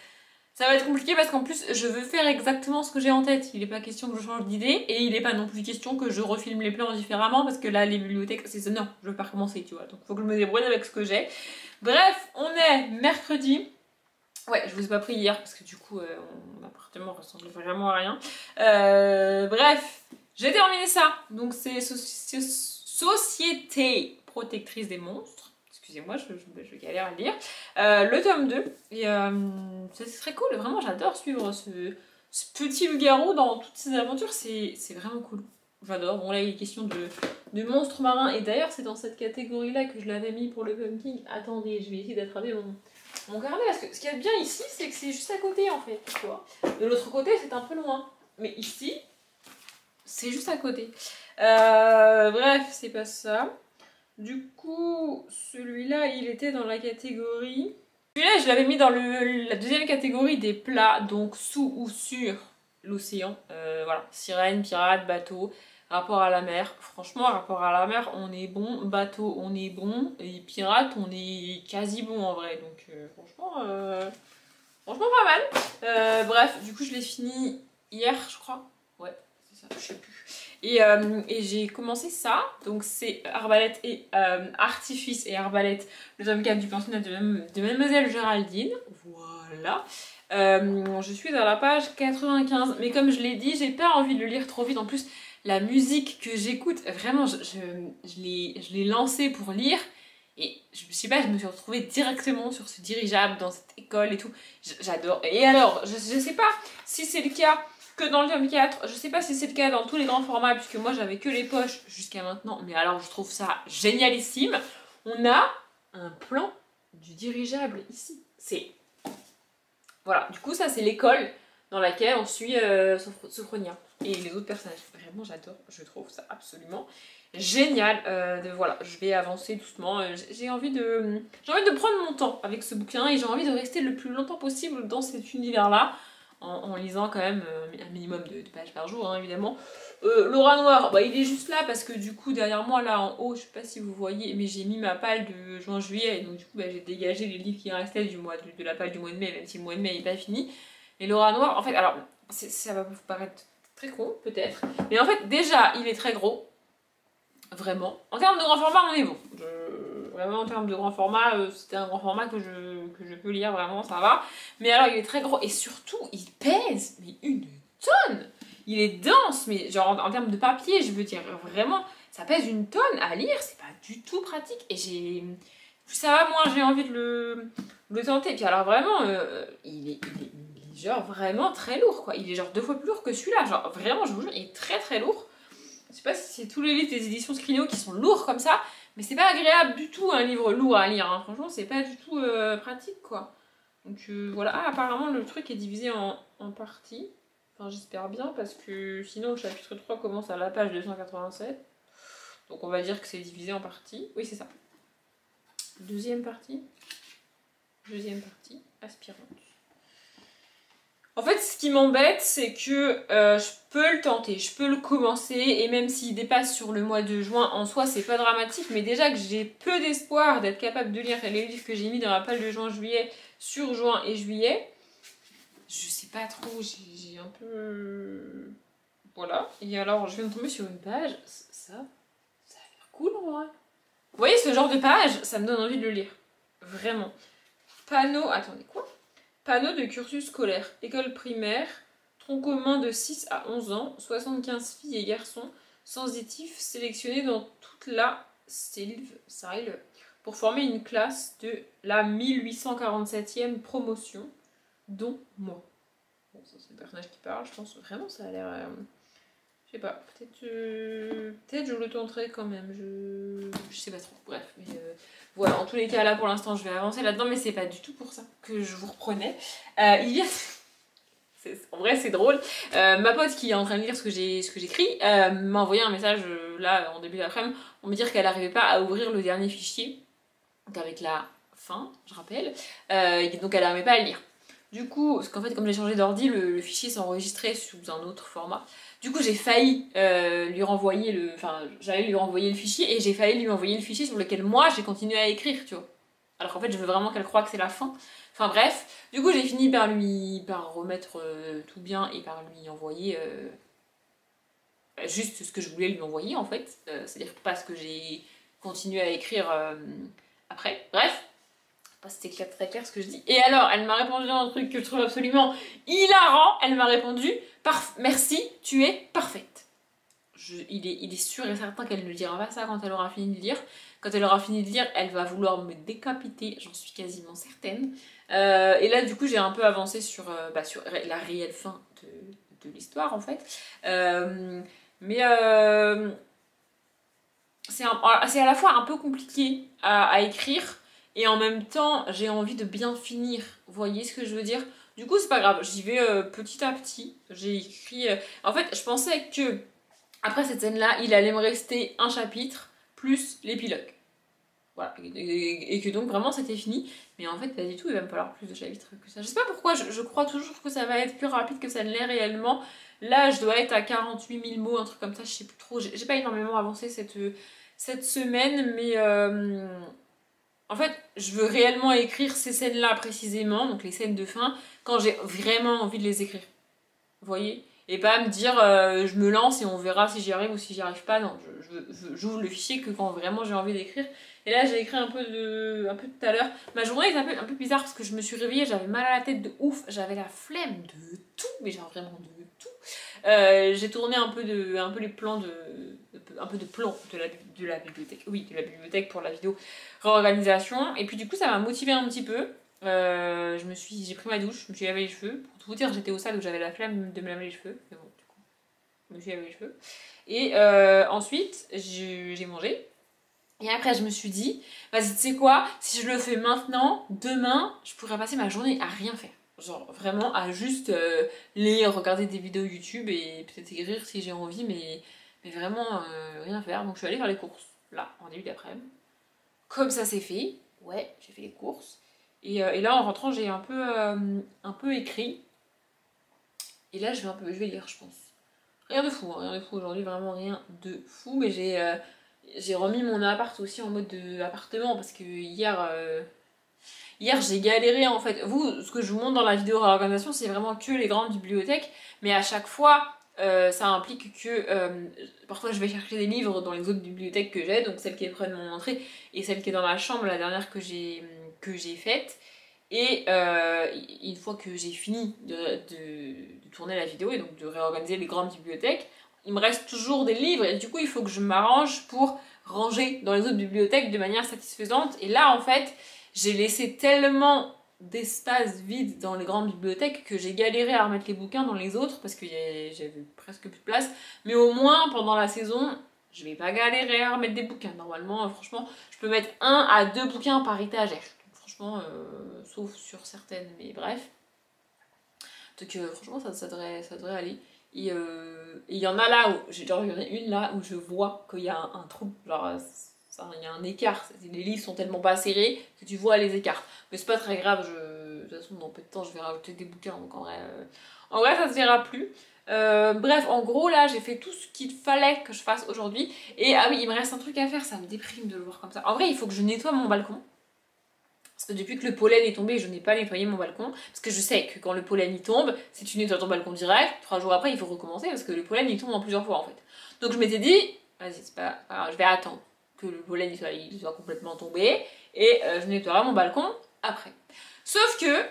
compliqué parce qu'en plus je veux faire exactement ce que j'ai en tête. Il n'est pas question que je change d'idée et il n'est pas non plus question que je refilme les plans différemment parce que là les bibliothèques c'est ça. Non, je veux pas recommencer, tu vois. Donc faut que je me débrouille avec ce que j'ai. Bref, on est mercredi. Ouais, je vous ai pas pris hier parce que du coup mon appartement ressemble vraiment à rien. Bref, j'ai terminé ça. Donc c'est Société protectrice des monstres. Excusez-moi, je galère à le lire. Le tome 2. Et c'est très cool, vraiment j'adore suivre ce petit loup-garou dans toutes ses aventures, c'est vraiment cool. J'adore. Bon là il est question de monstres marins, et d'ailleurs c'est dans cette catégorie-là que je l'avais mis pour le pumpkin. Attendez, je vais essayer d'attraper mon carnet, parce que ce qu'il y a de bien ici, c'est que c'est juste à côté en fait, tu vois. De l'autre côté c'est un peu loin, mais ici, c'est juste à côté. Bref, c'est pas ça. Du coup, celui-là, il était dans la catégorie... Celui-là, je l'avais mis dans la deuxième catégorie des plats, donc sous ou sur l'océan. Voilà, sirène, pirate, bateau, rapport à la mer. Franchement, rapport à la mer, on est bon. Bateau, on est bon. Et pirate, on est quasi bon en vrai. Donc franchement pas mal. Bref, du coup, je l'ai fini hier, je crois. Ouais, c'est ça, je sais plus. Et j'ai commencé ça, donc c'est Arbalète et Artifice et Arbalète, le tome 4 du pensionnat de Mademoiselle Géraldine. Voilà. Je suis à la page 95, mais comme je l'ai dit, j'ai pas envie de le lire trop vite. En plus, la musique que j'écoute, vraiment, je l'ai lancée pour lire. Et je sais pas, je me suis retrouvée directement sur ce dirigeable dans cette école et tout. J'adore. Et alors, je sais pas si c'est le cas que dans le tome 4, je sais pas si c'est le cas dans tous les grands formats, puisque moi j'avais que les poches jusqu'à maintenant, mais alors je trouve ça génialissime. On a un plan du dirigeable ici. Voilà, du coup ça c'est l'école dans laquelle on suit Sophronia et les autres personnages. Vraiment j'adore, je trouve ça absolument génial. Voilà, je vais avancer doucement. J'ai envie de prendre mon temps avec ce bouquin et j'ai envie de rester le plus longtemps possible dans cet univers-là. En lisant quand même un minimum de pages par jour, hein, évidemment. L'aura noire, bah, il est juste là parce que du coup, derrière moi, là en haut, je sais pas si vous voyez, mais j'ai mis ma palle de juin-juillet, donc du coup, bah, j'ai dégagé les livres qui restaient de la palle du mois de mai, même si le mois de mai n'est pas fini. Et l'aura noire, en fait, alors, ça va vous paraître très con, peut-être, mais en fait, déjà, il est très gros, vraiment. En termes de grand format, on est bon. vraiment en termes de grand format, c'était un grand format que je peux lire, vraiment, ça va. Mais alors, il est très gros et surtout, il pèse mais une tonne. Il est dense, mais genre en termes de papier, je veux dire, vraiment, ça pèse une tonne à lire, c'est pas du tout pratique. Et plus ça va, moins j'ai envie de le tenter. Et puis alors vraiment, il est genre vraiment très lourd, quoi. Il est genre 2 fois plus lourd que celui-là. Genre vraiment, je vous jure, il est très très lourd. Je sais pas si c'est tous les livres des éditions Scrigno qui sont lourds comme ça, mais c'est pas agréable du tout un livre lourd à lire. Hein. Franchement, c'est pas du tout pratique, quoi. Donc voilà. Ah, apparemment, le truc est divisé en parties. Enfin, j'espère bien, parce que sinon, le chapitre 3 commence à la page 287. Donc on va dire que c'est divisé en parties. Oui, c'est ça. Deuxième partie, aspirante. En fait, ce qui m'embête, c'est que je peux le tenter, je peux le commencer, et même s'il dépasse sur le mois de juin, en soi, c'est pas dramatique, mais déjà que j'ai peu d'espoir d'être capable de lire les livres que j'ai mis dans la page de juin-juillet sur juin et juillet, je sais pas trop, j'ai un peu... Voilà, et alors je viens de tomber sur une page, ça a l'air cool en vrai. Vous voyez, ce genre de page, ça me donne envie de le lire. Vraiment. Panneau, attendez, quoi? Panneau de cursus scolaire. École primaire, tronc commun de 6 à 11 ans, 75 filles et garçons, sensitifs, sélectionnés dans toute la Sylve pour former une classe de la 1847e promotion, dont moi. Bon, ça c'est le personnage qui parle, je pense vraiment ça a l'air... Je sais pas, peut-être je le tenterai quand même, je sais pas trop, bref, mais voilà, en tous les cas là pour l'instant je vais avancer là-dedans, mais c'est pas du tout pour ça que je vous reprenais. Il vient... En vrai c'est drôle, ma pote qui est en train de lire ce que j'écris m'a envoyé un message là en début d'après-midi pour me dire qu'elle n'arrivait pas à ouvrir le dernier fichier, donc avec la fin, je rappelle, donc elle n'arrivait pas à le lire. Du coup, parce qu'en fait comme j'ai changé d'ordi, le fichier s'est enregistré sous un autre format. Du coup, j'ai failli lui renvoyer le... Enfin, j'allais lui renvoyer le fichier et j'ai failli lui envoyer le fichier sur lequel moi, j'ai continué à écrire, tu vois. Alors qu'en fait, je veux vraiment qu'elle croie que c'est la fin. Enfin bref, du coup, j'ai fini par remettre tout bien et par lui envoyer juste ce que je voulais lui envoyer, en fait. C'est-à-dire pas ce que j'ai continué à écrire après. Bref. Pas si c'était très clair ce que je dis. Et alors, elle m'a répondu un truc que je trouve absolument hilarant. Elle m'a répondu « Merci, tu es parfaite ». Il est sûr et certain qu'elle ne dira pas ça quand elle aura fini de lire. Quand elle aura fini de lire, elle va vouloir me décapiter, j'en suis quasiment certaine. Et là, du coup, j'ai un peu avancé sur la réelle fin de l'histoire, en fait. C'est à la fois un peu compliqué à écrire, et en même temps, j'ai envie de bien finir. Vous voyez ce que je veux dire? Du coup, c'est pas grave. J'y vais petit à petit. J'ai écrit... En fait, je pensais que, après cette scène-là, il allait me rester un chapitre, plus l'épilogue. Voilà. Et que donc, vraiment, c'était fini. Mais en fait, pas du tout. Il va me falloir plus de chapitres que ça. Je sais pas pourquoi. Je crois toujours que ça va être plus rapide que ça ne l'est réellement. Là, je dois être à 48 000 mots, un truc comme ça. Je sais plus trop. J'ai pas énormément avancé cette semaine, mais... En fait, je veux réellement écrire ces scènes-là précisément, donc les scènes de fin, quand j'ai vraiment envie de les écrire. Vous voyez? Et pas me dire je me lance et on verra si j'y arrive ou si j'y arrive pas. Non, j'ouvre le fichier que quand vraiment j'ai envie d'écrire. Et là, j'ai écrit un peu tout à l'heure. Ma journée est un peu bizarre parce que je me suis réveillée, j'avais mal à la tête de ouf, j'avais la flemme de tout, mais genre vraiment de tout. J'ai tourné un peu les plans un peu de plans de la bibliothèque. Oui, de la bibliothèque pour la vidéo réorganisation. Et puis du coup, ça m'a motivée un petit peu. J'ai pris ma douche, je me suis lavé les cheveux. Pour tout vous dire, j'étais au stade où j'avais la flemme de me laver les cheveux. Mais bon, du coup, je me suis lavé les cheveux. Et ensuite, j'ai mangé. Et après, je me suis dit, vas-y, tu sais quoi, si je le fais maintenant, demain, je pourrais passer ma journée à rien faire. Genre, vraiment, à juste lire, regarder des vidéos YouTube et peut-être écrire si j'ai envie, mais vraiment rien faire. Donc, je suis allée faire les courses, là, en début d'après-midi. Comme ça, c'est fait. Ouais, j'ai fait les courses. Et là, en rentrant, j'ai un peu écrit. Et là, je vais lire, je pense. Rien de fou aujourd'hui, vraiment rien de fou. Mais j'ai remis mon appart aussi en mode appartement parce que hier j'ai galéré en fait. Ce que je vous montre dans la vidéo réorganisation, c'est vraiment que les grandes bibliothèques. Mais à chaque fois, ça implique que parfois je vais chercher des livres dans les autres bibliothèques que j'ai, donc celle qui est près de mon entrée et celle qui est dans ma chambre, la dernière que j'ai faite. Et une fois que j'ai fini de tourner la vidéo et donc de réorganiser les grandes bibliothèques, il me reste toujours des livres et du coup il faut que je m'arrange pour ranger dans les autres bibliothèques de manière satisfaisante. Et là en fait j'ai laissé tellement d'espace vide dans les grandes bibliothèques que j'ai galéré à remettre les bouquins dans les autres parce que j'avais presque plus de place. Mais au moins pendant la saison, je vais pas galérer à remettre des bouquins. Normalement, franchement, je peux mettre 1 à 2 bouquins par étagère. Donc, franchement, sauf sur certaines, mais bref. Donc franchement, ça devrait aller. Et il y en a là où, genre il y en a une là où je vois qu'il y a un trou, genre il y a un écart, les livres sont tellement pas serrés que tu vois les écarts. Mais c'est pas très grave, de toute façon dans peu de temps je vais rajouter des bouquins, donc en vrai ça se verra plus. Bref, en gros là j'ai fait tout ce qu'il fallait que je fasse aujourd'hui. Et ah oui, il me reste un truc à faire, ça me déprime de le voir comme ça. En vrai il faut que je nettoie mon balcon. Parce que depuis que le pollen est tombé, je n'ai pas nettoyé mon balcon. Parce que je sais que quand le pollen y tombe, si tu nettoies ton balcon direct, 3 jours après il faut recommencer parce que le pollen il tombe en plusieurs fois en fait. Donc je m'étais dit, vas-y c'est pas grave, je vais attendre que le pollen il soit complètement tombé et je nettoierai mon balcon après. Sauf que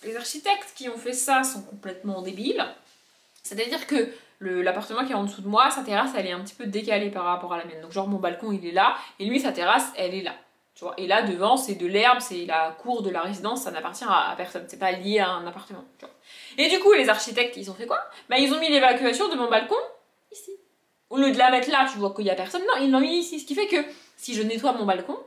les architectes qui ont fait ça sont complètement débiles. C'est-à-dire que l'appartement qui est en dessous de moi, sa terrasse elle est un petit peu décalée par rapport à la mienne. Donc genre mon balcon il est là et lui sa terrasse elle est là. Tu vois, et là devant c'est de l'herbe, c'est la cour de la résidence, ça n'appartient à personne, c'est pas lié à un appartement. Tu vois. Et du coup les architectes ils ont fait quoi? Bah ils ont mis l'évacuation de mon balcon ici. Au lieu de la mettre là, tu vois qu'il y a personne, non, ils l'ont mis ici. Ce qui fait que si je nettoie mon balcon,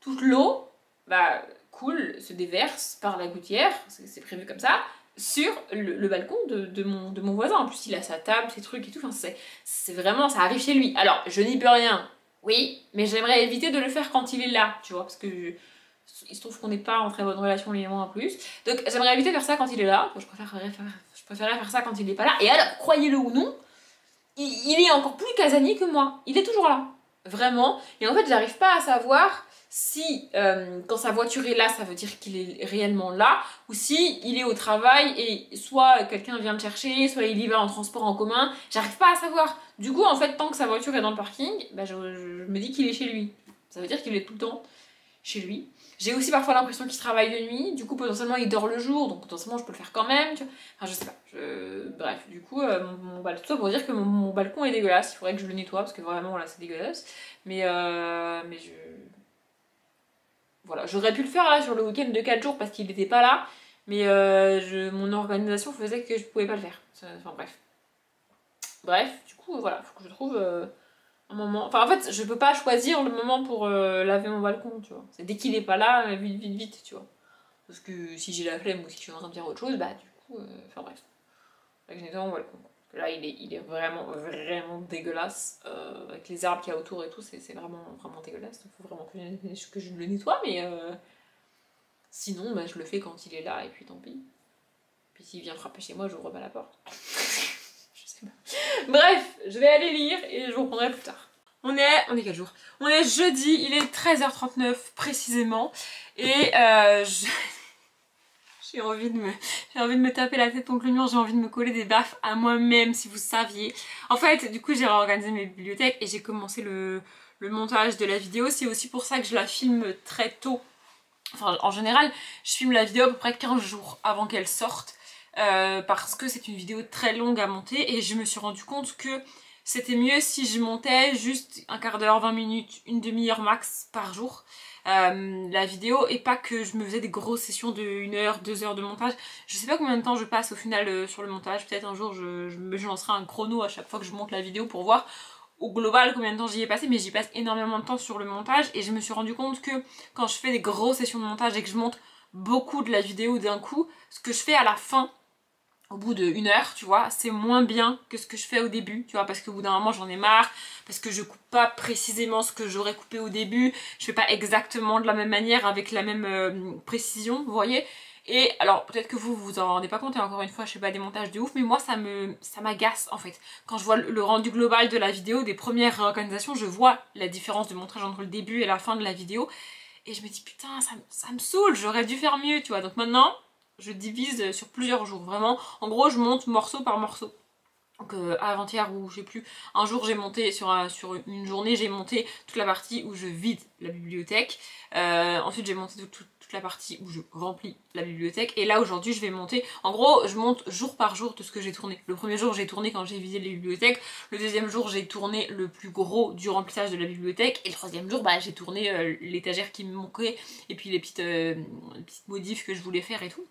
toute l'eau bah, coule, se déverse par la gouttière, c'est prévu comme ça, sur le balcon de mon voisin. En plus il a sa table, ses trucs et tout, enfin, c'est vraiment, ça arrive chez lui. Alors je n'y peux rien. Oui, mais j'aimerais éviter de le faire quand il est là, tu vois, parce que il se trouve qu'on n'est pas en très bonne relation lui et moi en plus. Donc j'aimerais éviter de faire ça quand il est là. Je préférerais faire ça quand il n'est pas là. Et alors, croyez-le ou non, il est encore plus casanier que moi. Il est toujours là, vraiment. Et en fait, j'arrive pas à savoir si quand sa voiture est là, ça veut dire qu'il est réellement là, ou si il est au travail et soit quelqu'un vient le chercher, soit il y va en transport en commun. J'arrive pas à savoir. Du coup, en fait, tant que sa voiture est dans le parking, bah, je me dis qu'il est chez lui. Ça veut dire qu'il est tout le temps chez lui. J'ai aussi parfois l'impression qu'il travaille de nuit, du coup potentiellement il dort le jour, donc potentiellement je peux le faire quand même, tu vois. Enfin je sais pas, bref, du coup mon balcon, tout ça pour dire que mon balcon est dégueulasse, il faudrait que je le nettoie parce que vraiment là c'est dégueulasse, mais voilà, j'aurais pu le faire là sur le week-end de 4 jours parce qu'il n'était pas là, mais mon organisation faisait que je pouvais pas le faire, enfin bref, du coup voilà, faut que je trouve un moment. Enfin, en fait, je peux pas choisir le moment pour laver mon balcon, tu vois. C'est dès qu'il est pas là, vite, tu vois. Parce que si j'ai la flemme ou si je suis en train de faire autre chose, bah du coup, enfin bref. Fait que je nettoie mon balcon. Parce que là, il est vraiment dégueulasse. Avec les arbres qu'il y a autour et tout, c'est vraiment dégueulasse. Donc, il faut vraiment que je le nettoie, mais sinon, bah, je le fais quand il est là et puis tant pis. Puis s'il vient frapper chez moi, je ouvre pas la porte. Bref, je vais aller lire et je vous reprendrai plus tard. On est quel jour? On est jeudi, il est 13h39 précisément. Et j'ai envie de me taper la tête contre le mur, j'ai envie de me coller des baffes à moi-même si vous saviez. En fait, du coup j'ai réorganisé mes bibliothèques et j'ai commencé le montage de la vidéo. C'est aussi pour ça que je la filme très tôt. Enfin en général, je filme la vidéo à peu près 15 jours avant qu'elle sorte. Parce que c'est une vidéo très longue à monter et je me suis rendu compte que c'était mieux si je montais juste un quart d'heure, 20 minutes, une demi-heure max par jour la vidéo et pas que je me faisais des grosses sessions de 1 heure, 2 heures de montage. Je sais pas combien de temps je passe au final sur le montage, peut-être un jour je lancerai un chrono à chaque fois que je monte la vidéo pour voir au global combien de temps j'y ai passé, mais j'y passe énormément de temps sur le montage et je me suis rendu compte que quand je fais des grosses sessions de montage et que je monte beaucoup de la vidéo d'un coup, ce que je fais à la fin au bout de 1 heure, tu vois, c'est moins bien que ce que je fais au début, tu vois, parce qu'au bout d'un moment j'en ai marre, parce que je coupe pas précisément ce que j'aurais coupé au début, je fais pas exactement de la même manière, avec la même précision, vous voyez. Et alors peut-être que vous en rendez pas compte, et encore une fois je fais pas des montages de ouf, mais moi ça m'agace en fait. Quand je vois le rendu global de la vidéo, des premières réorganisations, je vois la différence de montage entre le début et la fin de la vidéo, et je me dis putain ça me saoule, j'aurais dû faire mieux, tu vois. Donc maintenant je divise sur plusieurs jours, vraiment. En gros, je monte morceau par morceau. Donc avant-hier ou je sais plus, un jour j'ai monté sur une journée, j'ai monté toute la partie où je vide la bibliothèque. Ensuite j'ai monté toute la partie où je remplis la bibliothèque. Et là aujourd'hui je vais monter, en gros je monte jour par jour tout ce que j'ai tourné. Le premier jour j'ai tourné quand j'ai vidé les bibliothèques. Le deuxième jour j'ai tourné le plus gros du remplissage de la bibliothèque. Et le troisième jour bah, j'ai tourné l'étagère qui me manquait et puis les petites modifs que je voulais faire et tout.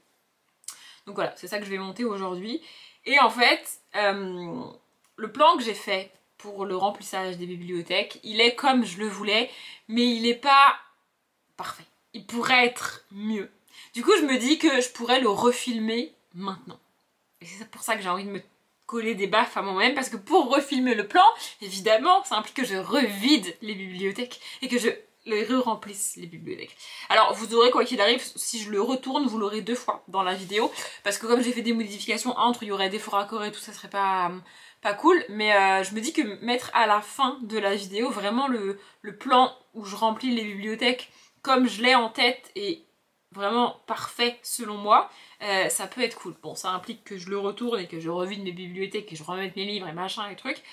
Donc voilà, c'est ça que je vais monter aujourd'hui. Et en fait, le plan que j'ai fait pour le remplissage des bibliothèques, il est comme je le voulais, mais il n'est pas parfait. Il pourrait être mieux. Du coup, je me dis que je pourrais le refilmer maintenant. Et c'est pour ça que j'ai envie de me coller des baffes à moi-même, parce que pour refilmer le plan, évidemment, ça implique que je revide les bibliothèques et que je les re-remplisse les bibliothèques. Alors vous aurez quoi qu'il arrive, si je le retourne, vous l'aurez 2 fois dans la vidéo, parce que comme j'ai fait des modifications entre, il y aurait des faux raccords et tout, ça serait pas cool, mais je me dis que mettre à la fin de la vidéo vraiment le plan où je remplis les bibliothèques comme je l'ai en tête et vraiment parfait selon moi, ça peut être cool. Bon, ça implique que je le retourne et que je revide mes bibliothèques, que je remette mes livres et machin et trucs,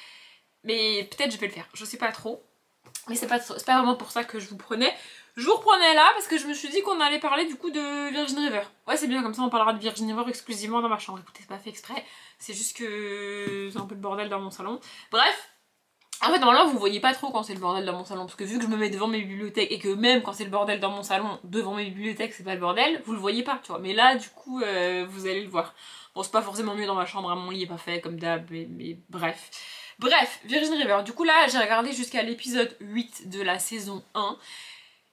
mais peut-être je vais le faire, je sais pas trop. Mais c'est pas vraiment pour ça que je vous prenais. Je vous reprenais là parce que je me suis dit qu'on allait parler du coup de Virgin River. Ouais, c'est bien, comme ça on parlera de Virgin River exclusivement dans ma chambre. Écoutez, c'est pas fait exprès, c'est juste que c'est un peu le bordel dans mon salon. Bref, en fait normalement vous voyez pas trop quand c'est le bordel dans mon salon, parce que vu que je me mets devant mes bibliothèques et que même quand c'est le bordel dans mon salon, devant mes bibliothèques c'est pas le bordel, vous le voyez pas, tu vois. Mais là du coup vous allez le voir. Bon, c'est pas forcément mieux dans ma chambre, hein, mon lit est pas fait comme d'hab, mais bref. Bref, Virgin River, du coup là j'ai regardé jusqu'à l'épisode 8 de la saison 1.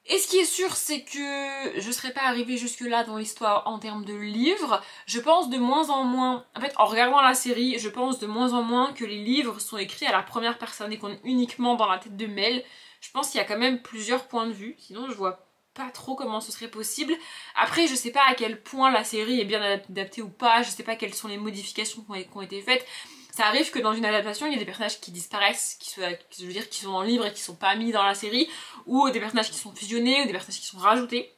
Et ce qui est sûr, c'est que je serais pas arrivée jusque là dans l'histoire en termes de livres. Je pense de moins en moins, en fait en regardant la série, je pense de moins en moins que les livres sont écrits à la première personne et qu'on est uniquement dans la tête de Mel. Je pense qu'il y a quand même plusieurs points de vue, sinon je vois pas trop comment ce serait possible. Après je sais pas à quel point la série est bien adaptée ou pas, je sais pas quelles sont les modifications qui ont été faites. Ça arrive que dans une adaptation, il y a des personnages qui disparaissent, qui sont dans le livre et qui sont pas mis dans la série, ou des personnages qui sont fusionnés, ou des personnages qui sont rajoutés.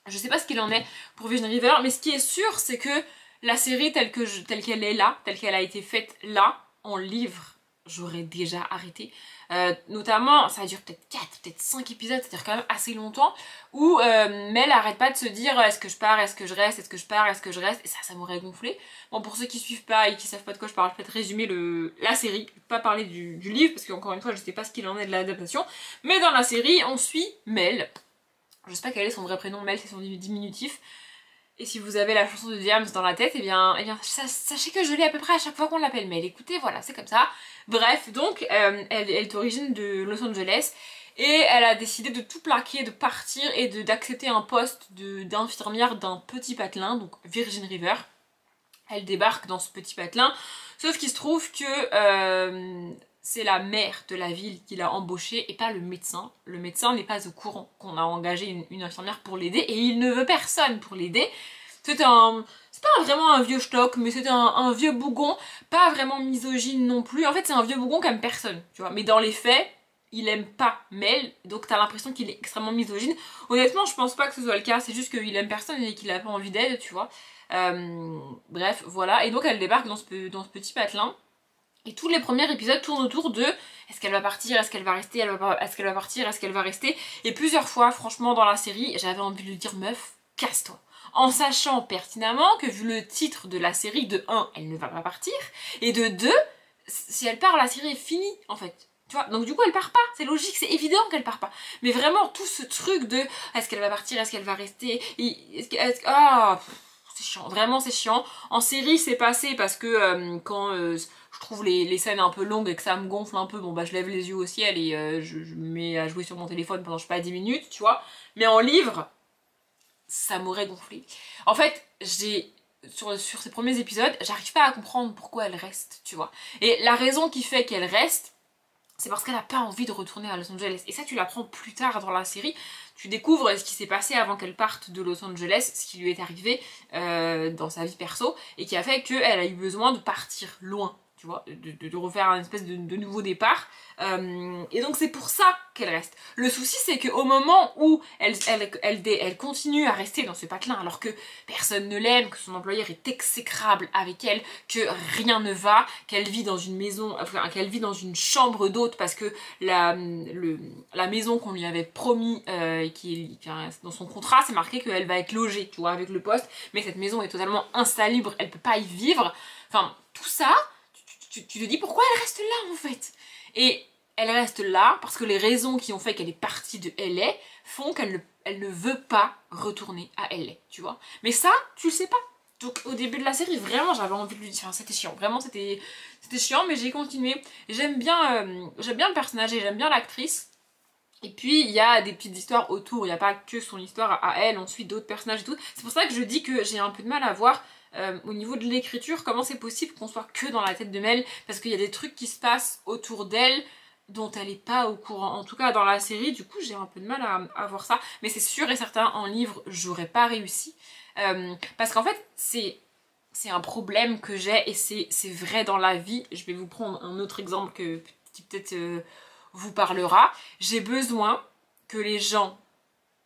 Je sais pas ce qu'il en est pour Virgin River, mais ce qui est sûr, c'est que la série telle qu'elle est là, telle qu'elle a été faite là, en livre, j'aurais déjà arrêté. Notamment, ça dure peut-être 4, peut-être 5 épisodes, c'est-à-dire quand même assez longtemps, où Mel arrête pas de se dire est-ce que je pars, est-ce que je reste, est-ce que je pars, est-ce que je reste, et ça m'aurait gonflé. Bon, pour ceux qui suivent pas et qui savent pas de quoi je parle, je vais peut-être résumer la série, pas parler du livre, parce qu'encore une fois, je sais pas ce qu'il en est de l'adaptation, mais dans la série, on suit Mel. Je sais pas quel est son vrai prénom, Mel c'est son diminutif. Et si vous avez la chanson de Diams dans la tête, eh bien sachez que je l'ai à peu près à chaque fois qu'on l'appelle Mel. Écoutez, voilà, c'est comme ça. Bref, donc, elle est originaire de Los Angeles. Et elle a décidé de tout plaquer, de partir et d'accepter un poste d'infirmière d'un petit patelin, donc Virgin River. Elle débarque dans ce petit patelin. Sauf qu'il se trouve que c'est la mère de la ville qui l'a embauchée et pas le médecin. Le médecin n'est pas au courant qu'on a engagé une infirmière pour l'aider et il ne veut personne pour l'aider. C'est pas vraiment un vieux schlock, mais c'est un vieux bougon, pas vraiment misogyne non plus. En fait, c'est un vieux bougon comme personne, tu vois. Mais dans les faits, il aime pas Mel, donc t'as l'impression qu'il est extrêmement misogyne. Honnêtement, je pense pas que ce soit le cas, c'est juste qu'il aime personne et qu'il a pas envie d'aide, tu vois. Bref, voilà. Et donc elle débarque dans ce petit patelin. Et tous les premiers épisodes tournent autour de est-ce qu'elle va partir, est-ce qu'elle va rester, est-ce qu'elle va partir, est-ce qu'elle va rester. Et plusieurs fois, franchement, dans la série, j'avais envie de lui dire meuf, casse-toi. En sachant pertinemment que vu le titre de la série, de 1, elle ne va pas partir, et de 2, si elle part, la série est finie, en fait. Tu vois, donc du coup elle part pas, c'est logique, c'est évident qu'elle part pas. Mais vraiment tout ce truc de est-ce qu'elle va partir, est-ce qu'elle va rester, c'est chiant, vraiment c'est chiant. En série c'est passé parce que quand je trouve les scènes un peu longues et que ça me gonfle un peu, bon bah je lève les yeux au ciel et je me mets à jouer sur mon téléphone pendant je sais pas 10 minutes, tu vois. Mais en livre, ça m'aurait gonflé. En fait, sur ces premiers épisodes, j'arrive pas à comprendre pourquoi elle reste, tu vois. Et la raison qui fait qu'elle reste, c'est parce qu'elle a pas envie de retourner à Los Angeles. Et ça, tu l'apprends plus tard dans la série. Tu découvres ce qui s'est passé avant qu'elle parte de Los Angeles, ce qui lui est arrivé dans sa vie perso, et qui a fait qu'elle a eu besoin de partir loin. tu vois, de refaire un espèce de nouveau départ. Et donc c'est pour ça qu'elle reste. Le souci c'est qu'au moment où elle continue à rester dans ce patelin alors que personne ne l'aime, que son employeur est exécrable avec elle, que rien ne va, qu'elle vit dans une maison, enfin qu'elle vit dans une chambre d'hôte parce que la maison qu'on lui avait promis, dans son contrat, c'est marqué qu'elle va être logée, tu vois, avec le poste, mais cette maison est totalement insalubre, elle peut pas y vivre. Enfin, tout ça, tu te dis pourquoi elle reste là en fait. Et elle reste là parce que les raisons qui ont fait qu'elle est partie de LA font qu'elle ne veut pas retourner à LA, tu vois. Mais ça, tu le sais pas. Donc au début de la série, vraiment j'avais envie de lui dire, enfin, c'était chiant, vraiment c'était chiant, mais j'ai continué. J'aime bien le personnage et j'aime bien l'actrice. Et puis il y a des petites histoires autour, il n'y a pas que son histoire à elle, on suit d'autres personnages et tout. C'est pour ça que je dis que j'ai un peu de mal à voir au niveau de l'écriture comment c'est possible qu'on soit que dans la tête de Mel, parce qu'il y a des trucs qui se passent autour d'elle dont elle n'est pas au courant, en tout cas dans la série, du coup j'ai un peu de mal à voir ça, mais c'est sûr et certain en livre j'aurais pas réussi, parce qu'en fait c'est un problème que j'ai et c'est vrai dans la vie. Je vais vous prendre un autre exemple qui peut-être vous parlera. J'ai besoin que les gens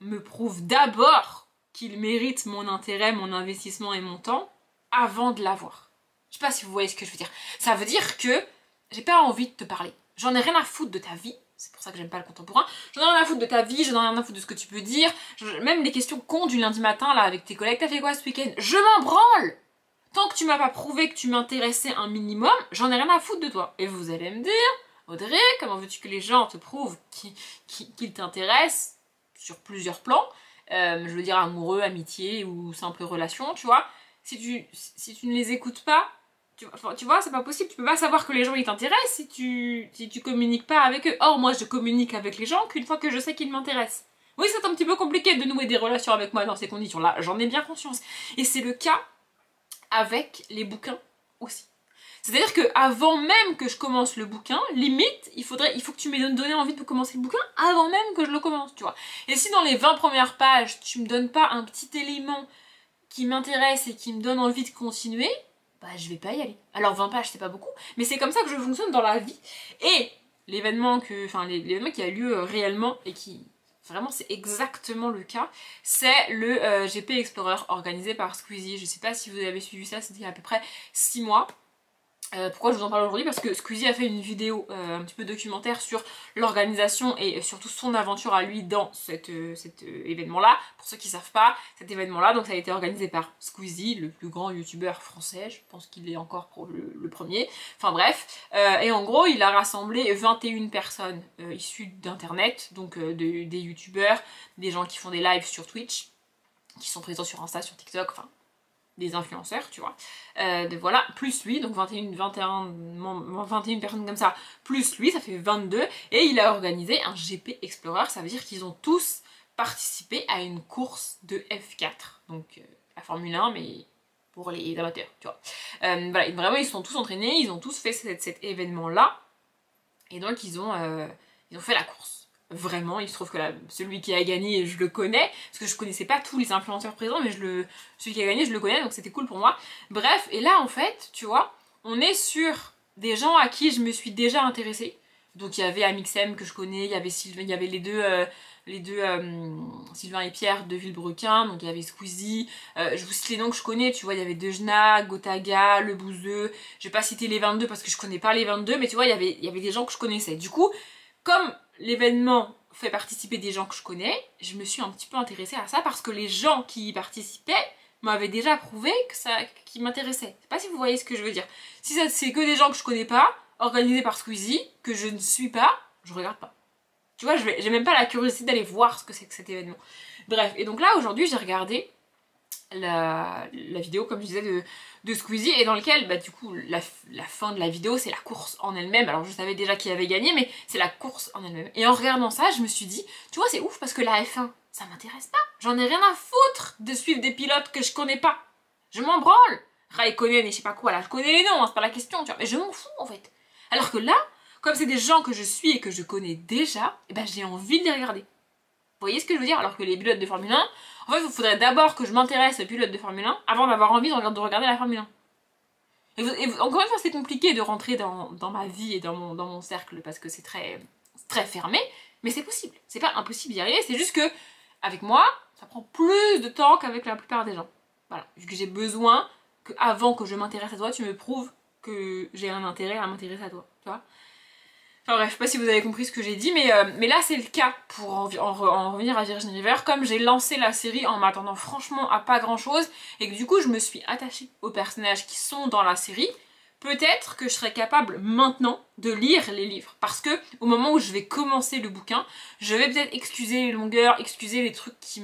me prouvent d'abord qu'ils méritent mon intérêt, mon investissement et mon temps avant de l'avoir. Je sais pas si vous voyez ce que je veux dire. Ça veut dire que j'ai pas envie de te parler. J'en ai rien à foutre de ta vie. C'est pour ça que j'aime pas le contemporain. J'en ai rien à foutre de ta vie, j'en ai rien à foutre de ce que tu peux dire. Même les questions cons du lundi matin là avec tes collègues, t'as fait quoi ce week-end? Je m'en branle! Tant que tu m'as pas prouvé que tu m'intéressais un minimum, j'en ai rien à foutre de toi. Et vous allez me dire, Audrey, comment veux-tu que les gens te prouvent qu'ils t'intéressent sur plusieurs plans, je veux dire amoureux, amitié ou simple relation, tu vois, si tu ne les écoutes pas, tu vois, c'est pas possible, tu peux pas savoir que les gens ils t'intéressent si tu communiques pas avec eux. Or moi je communique avec les gens qu'une fois que je sais qu'ils m'intéressent. Oui, c'est un petit peu compliqué de nouer des relations avec moi dans ces conditions-là, j'en ai bien conscience. Et c'est le cas avec les bouquins aussi. C'est-à-dire que avant même que je commence le bouquin, limite, il faut que tu m'aies donné envie de commencer le bouquin avant même que je le commence, tu vois. Et si dans les 20 premières pages, tu me donnes pas un petit élément qui m'intéresse et qui me donne envie de continuer, bah je vais pas y aller. Alors 20 pages, c'est pas beaucoup, mais c'est comme ça que je fonctionne dans la vie. Et l'événement qui a lieu réellement et qui... Vraiment, c'est exactement le cas. C'est le GP Explorer organisé par Squeezie. Je sais pas si vous avez suivi ça, c'était il y a à peu près 6 mois. Pourquoi je vous en parle aujourd'hui? Parce que Squeezie a fait une vidéo un petit peu documentaire sur l'organisation et surtout son aventure à lui dans cet événement-là. Pour ceux qui savent pas, cet événement-là, donc ça a été organisé par Squeezie, le plus grand youtubeur français, je pense qu'il est encore le premier. Enfin bref, et en gros, il a rassemblé 21 personnes issues d'internet, donc des youtubeurs, des gens qui font des lives sur Twitch, qui sont présents sur Insta, sur TikTok, enfin... des influenceurs, tu vois, voilà, plus lui, donc 21 personnes comme ça, plus lui, ça fait 22, et il a organisé un GP Explorer, ça veut dire qu'ils ont tous participé à une course de F4, donc la Formule 1, mais pour les amateurs, tu vois. Voilà, vraiment, ils se sont tous entraînés, ils ont tous fait cet événement-là, et donc ils ont fait la course. Vraiment, il se trouve que celui qui a gagné, je le connais, parce que je connaissais pas tous les influenceurs présents, mais celui qui a gagné, je le connais, donc c'était cool pour moi. Bref, et là, en fait, tu vois, on est sur des gens à qui je me suis déjà intéressée. Donc il y avait Amixem que je connais, il y avait Sylvain, il y avait les deux Sylvain et Pierre de Villebrequin, donc il y avait Squeezie, je vous cite les noms que je connais, tu vois, il y avait Dejna, Gotaga, Le Bouzeux, je vais pas citer les 22 parce que je connais pas les 22, mais tu vois, il y avait des gens que je connaissais. Du coup, comme l'événement fait participer des gens que je connais, je me suis un petit peu intéressée à ça parce que les gens qui y participaient m'avaient déjà prouvé qu'ils m'intéressaient. Je sais pas si vous voyez ce que je veux dire. Si c'est que des gens que je connais pas, organisés par Squeezie, que je ne suis pas, je regarde pas. Tu vois, j'ai même pas la curiosité d'aller voir ce que c'est que cet événement. Bref, et donc là aujourd'hui j'ai regardé la vidéo, comme je disais, de Squeezie, et dans lequel, bah du coup, la fin de la vidéo, c'est la course en elle-même. Alors je savais déjà qui avait gagné, mais c'est la course en elle-même. Et en regardant ça, je me suis dit, tu vois, c'est ouf, parce que la F1, ça m'intéresse pas. J'en ai rien à foutre de suivre des pilotes que je connais pas. Je m'en branle. Raikkonen et je sais pas quoi, là, je connais les noms, hein, c'est pas la question, tu vois, mais je m'en fous, en fait. Alors que là, comme c'est des gens que je suis et que je connais déjà, eh ben j'ai envie de les regarder. Vous voyez ce que je veux dire? Alors que les pilotes de Formule 1, en fait, il faudrait d'abord que je m'intéresse aux pilotes de Formule 1 avant d'avoir envie de regarder la Formule 1. Encore une fois, c'est compliqué de rentrer dans ma vie et dans mon cercle parce que c'est très fermé, mais c'est possible. C'est pas impossible d'y arriver, c'est juste que, avec moi, ça prend plus de temps qu'avec la plupart des gens. Voilà, vu que j'ai besoin que, avant que je m'intéresse à toi, tu me prouves que j'ai un intérêt à m'intéresser à toi, tu vois. Enfin bref, je sais pas si vous avez compris ce que j'ai dit, mais là c'est le cas pour en revenir à Virgin River. Comme j'ai lancé la série en m'attendant franchement à pas grand chose, et que du coup je me suis attachée aux personnages qui sont dans la série, peut-être que je serais capable maintenant de lire les livres. Parce que au moment où je vais commencer le bouquin, je vais peut-être excuser les longueurs, excuser les trucs qui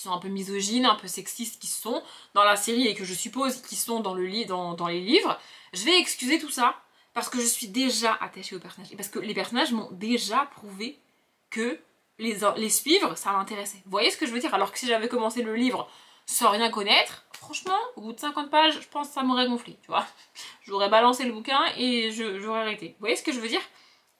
sont un peu misogynes, un peu sexistes, qui sont dans la série et que je suppose qui sont dans les livres. Je vais excuser tout ça. Parce que je suis déjà attachée aux personnages. Et parce que les personnages m'ont déjà prouvé que les suivre, ça m'intéressait. Vous voyez ce que je veux dire? Alors que si j'avais commencé le livre sans rien connaître, franchement, au bout de 50 pages, je pense que ça m'aurait gonflé, tu vois. J'aurais balancé le bouquin et j'aurais arrêté. Vous voyez ce que je veux dire?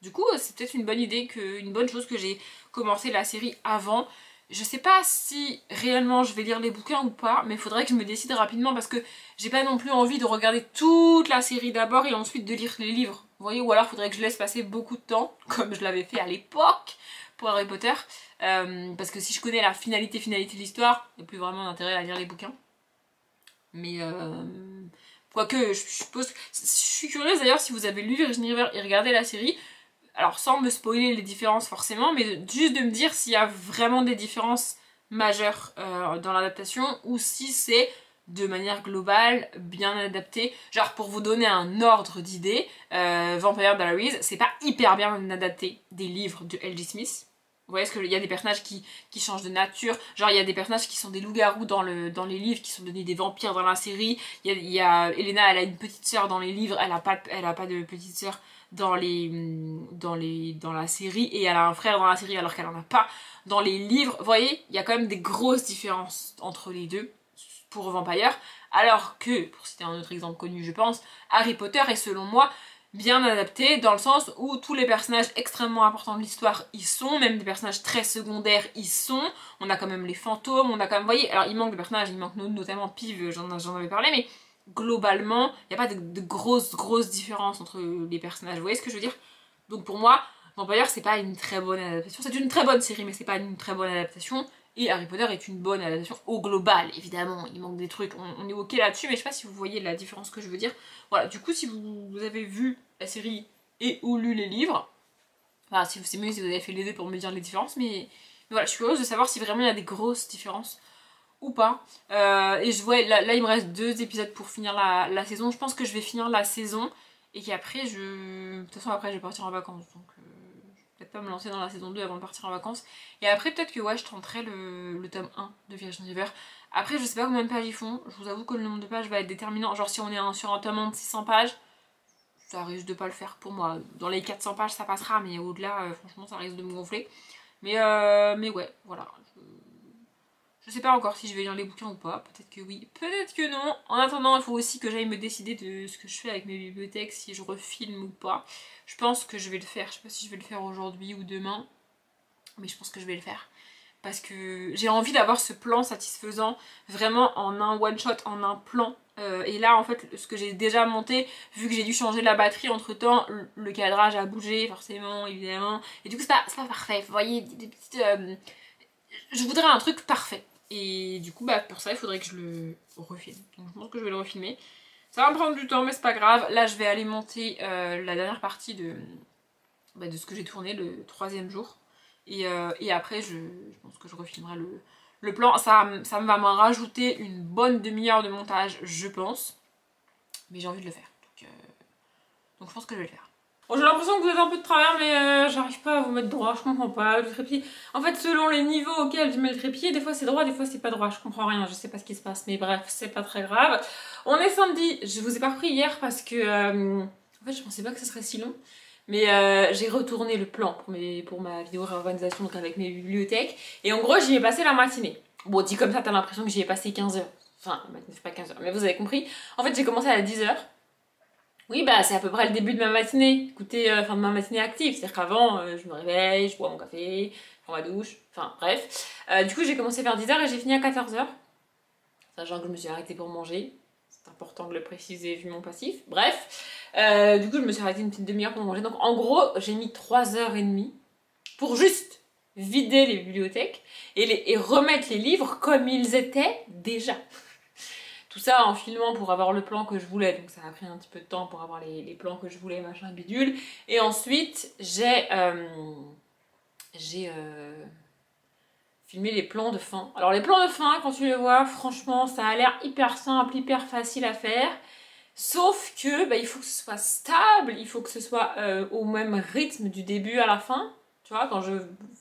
Du coup, c'est peut-être une bonne idée, une bonne chose que j'ai commencé la série avant. Je sais pas si réellement je vais lire les bouquins ou pas, mais il faudrait que je me décide rapidement parce que j'ai pas non plus envie de regarder toute la série d'abord et ensuite de lire les livres. Vous voyez, ou alors il faudrait que je laisse passer beaucoup de temps, comme je l'avais fait à l'époque pour Harry Potter. Parce que si je connais la finalité de l'histoire, il n'y a plus vraiment d'intérêt à lire les bouquins. Mais quoique, je suppose... Je suis curieuse d'ailleurs si vous avez lu Virgin River et regardé la série. Alors sans me spoiler les différences forcément, mais juste de me dire s'il y a vraiment des différences majeures dans l'adaptation ou si c'est de manière globale bien adapté. Genre pour vous donner un ordre d'idée, Vampire Diaries, c'est pas hyper bien adapté des livres de L.J. Smith. Vous voyez ce que il y a des personnages qui changent de nature, genre il y a des personnages qui sont des loups-garous dans les livres, qui sont devenus des vampires dans la série. Il y a Elena, elle a une petite sœur dans les livres, elle a pas de petite sœur dans la série, et elle a un frère dans la série alors qu'elle en a pas dans les livres. Vous voyez, il y a quand même des grosses différences entre les deux pour Vampire, alors que, pour citer un autre exemple connu je pense, Harry Potter est selon moi bien adapté dans le sens où tous les personnages extrêmement importants de l'histoire y sont, même des personnages très secondaires y sont. On a quand même les fantômes, on a quand même, vous voyez, alors il manque de personnages, il manque notamment Pive, j'en avais parlé, mais globalement, il n'y a pas de grosses différences entre les personnages. Vous voyez ce que je veux dire? Donc pour moi, Vampire, c'est pas une très bonne adaptation. C'est une très bonne série, mais c'est pas une très bonne adaptation. Et Harry Potter est une bonne adaptation au global, évidemment. Il manque des trucs, on est ok là-dessus, mais je sais pas si vous voyez la différence que je veux dire. Voilà, du coup, si vous avez vu la série et ou lu les livres, enfin, si c'est mieux si vous avez fait les deux pour me dire les différences, mais voilà, je suis curieuse de savoir si vraiment il y a des grosses différences ou pas. Et je vois, là il me reste 2 épisodes pour finir la saison. Je pense que je vais finir la saison et qu'après de toute façon après je vais partir en vacances. Donc je vais peut-être pas me lancer dans la saison 2 avant de partir en vacances. Et après peut-être que ouais je tenterai le tome 1 de Virgin River. Après je sais pas combien de pages ils font. Je vous avoue que le nombre de pages va être déterminant. Genre si on est sur un tome 1 de 600 pages, ça risque de pas le faire pour moi. Dans les 400 pages ça passera, mais au-delà franchement ça risque de me gonfler. Mais ouais, voilà. Je sais pas encore si je vais lire les bouquins ou pas, peut-être que oui, peut-être que non. En attendant, il faut aussi que j'aille me décider de ce que je fais avec mes bibliothèques, si je refilme ou pas. Je pense que je vais le faire, je sais pas si je vais le faire aujourd'hui ou demain, mais je pense que je vais le faire. Parce que j'ai envie d'avoir ce plan satisfaisant, vraiment en un one shot, en un plan. Et là en fait, ce que j'ai déjà monté, vu que j'ai dû changer la batterie entre temps, le cadrage a bougé forcément, évidemment. Et du coup c'est pas parfait, vous voyez, des petites... je voudrais un truc parfait. Et du coup, bah, pour ça, il faudrait que je le refilme. Donc, je pense que je vais le refilmer. Ça va me prendre du temps, mais c'est pas grave. Là, je vais aller monter la dernière partie de ce que j'ai tourné le 3e jour. Et après, je pense que je refilmerai le plan. Ça va me rajouter une bonne demi-heure de montage, je pense. Mais j'ai envie de le faire. Donc je pense que je vais le faire. Bon, j'ai l'impression que vous êtes un peu de travers, mais j'arrive pas à vous mettre droit, je comprends pas. Le trépied, en fait, selon les niveaux auxquels je mets le trépied, des fois c'est droit, des fois c'est pas droit. Je comprends rien, je sais pas ce qui se passe, mais bref, c'est pas très grave. On est samedi, je vous ai pas repris hier parce que, en fait, je pensais pas que ce serait si long. Mais j'ai retourné le plan pour ma vidéo réorganisation, donc avec mes bibliothèques. Et en gros, j'y ai passé la matinée. Bon, dit comme ça, t'as l'impression que j'y ai passé 15 heures. Enfin, c'est pas 15 heures, mais vous avez compris. En fait, j'ai commencé à 10 heures. Oui, bah c'est à peu près le début de ma matinée. Écoutez, enfin de ma matinée active. C'est-à-dire qu'avant, je me réveille, je bois mon café, je prends ma douche, enfin bref. Du coup, j'ai commencé vers 10 heures et j'ai fini à 14 heures. Sachant que je me suis arrêtée pour manger. C'est important de le préciser vu mon passif. Bref, du coup je me suis arrêtée une petite demi-heure pour manger. Donc en gros, j'ai mis 3h30 pour juste vider les bibliothèques et remettre les livres comme ils étaient déjà. Tout ça en filmant pour avoir le plan que je voulais, donc ça a pris un petit peu de temps pour avoir les plans que je voulais, machin, bidule. Et ensuite, j'ai filmé les plans de fin. Alors les plans de fin, quand tu les vois, franchement, ça a l'air hyper simple, hyper facile à faire. Sauf que il faut que ce soit stable, il faut que ce soit au même rythme du début à la fin. Tu vois, quand je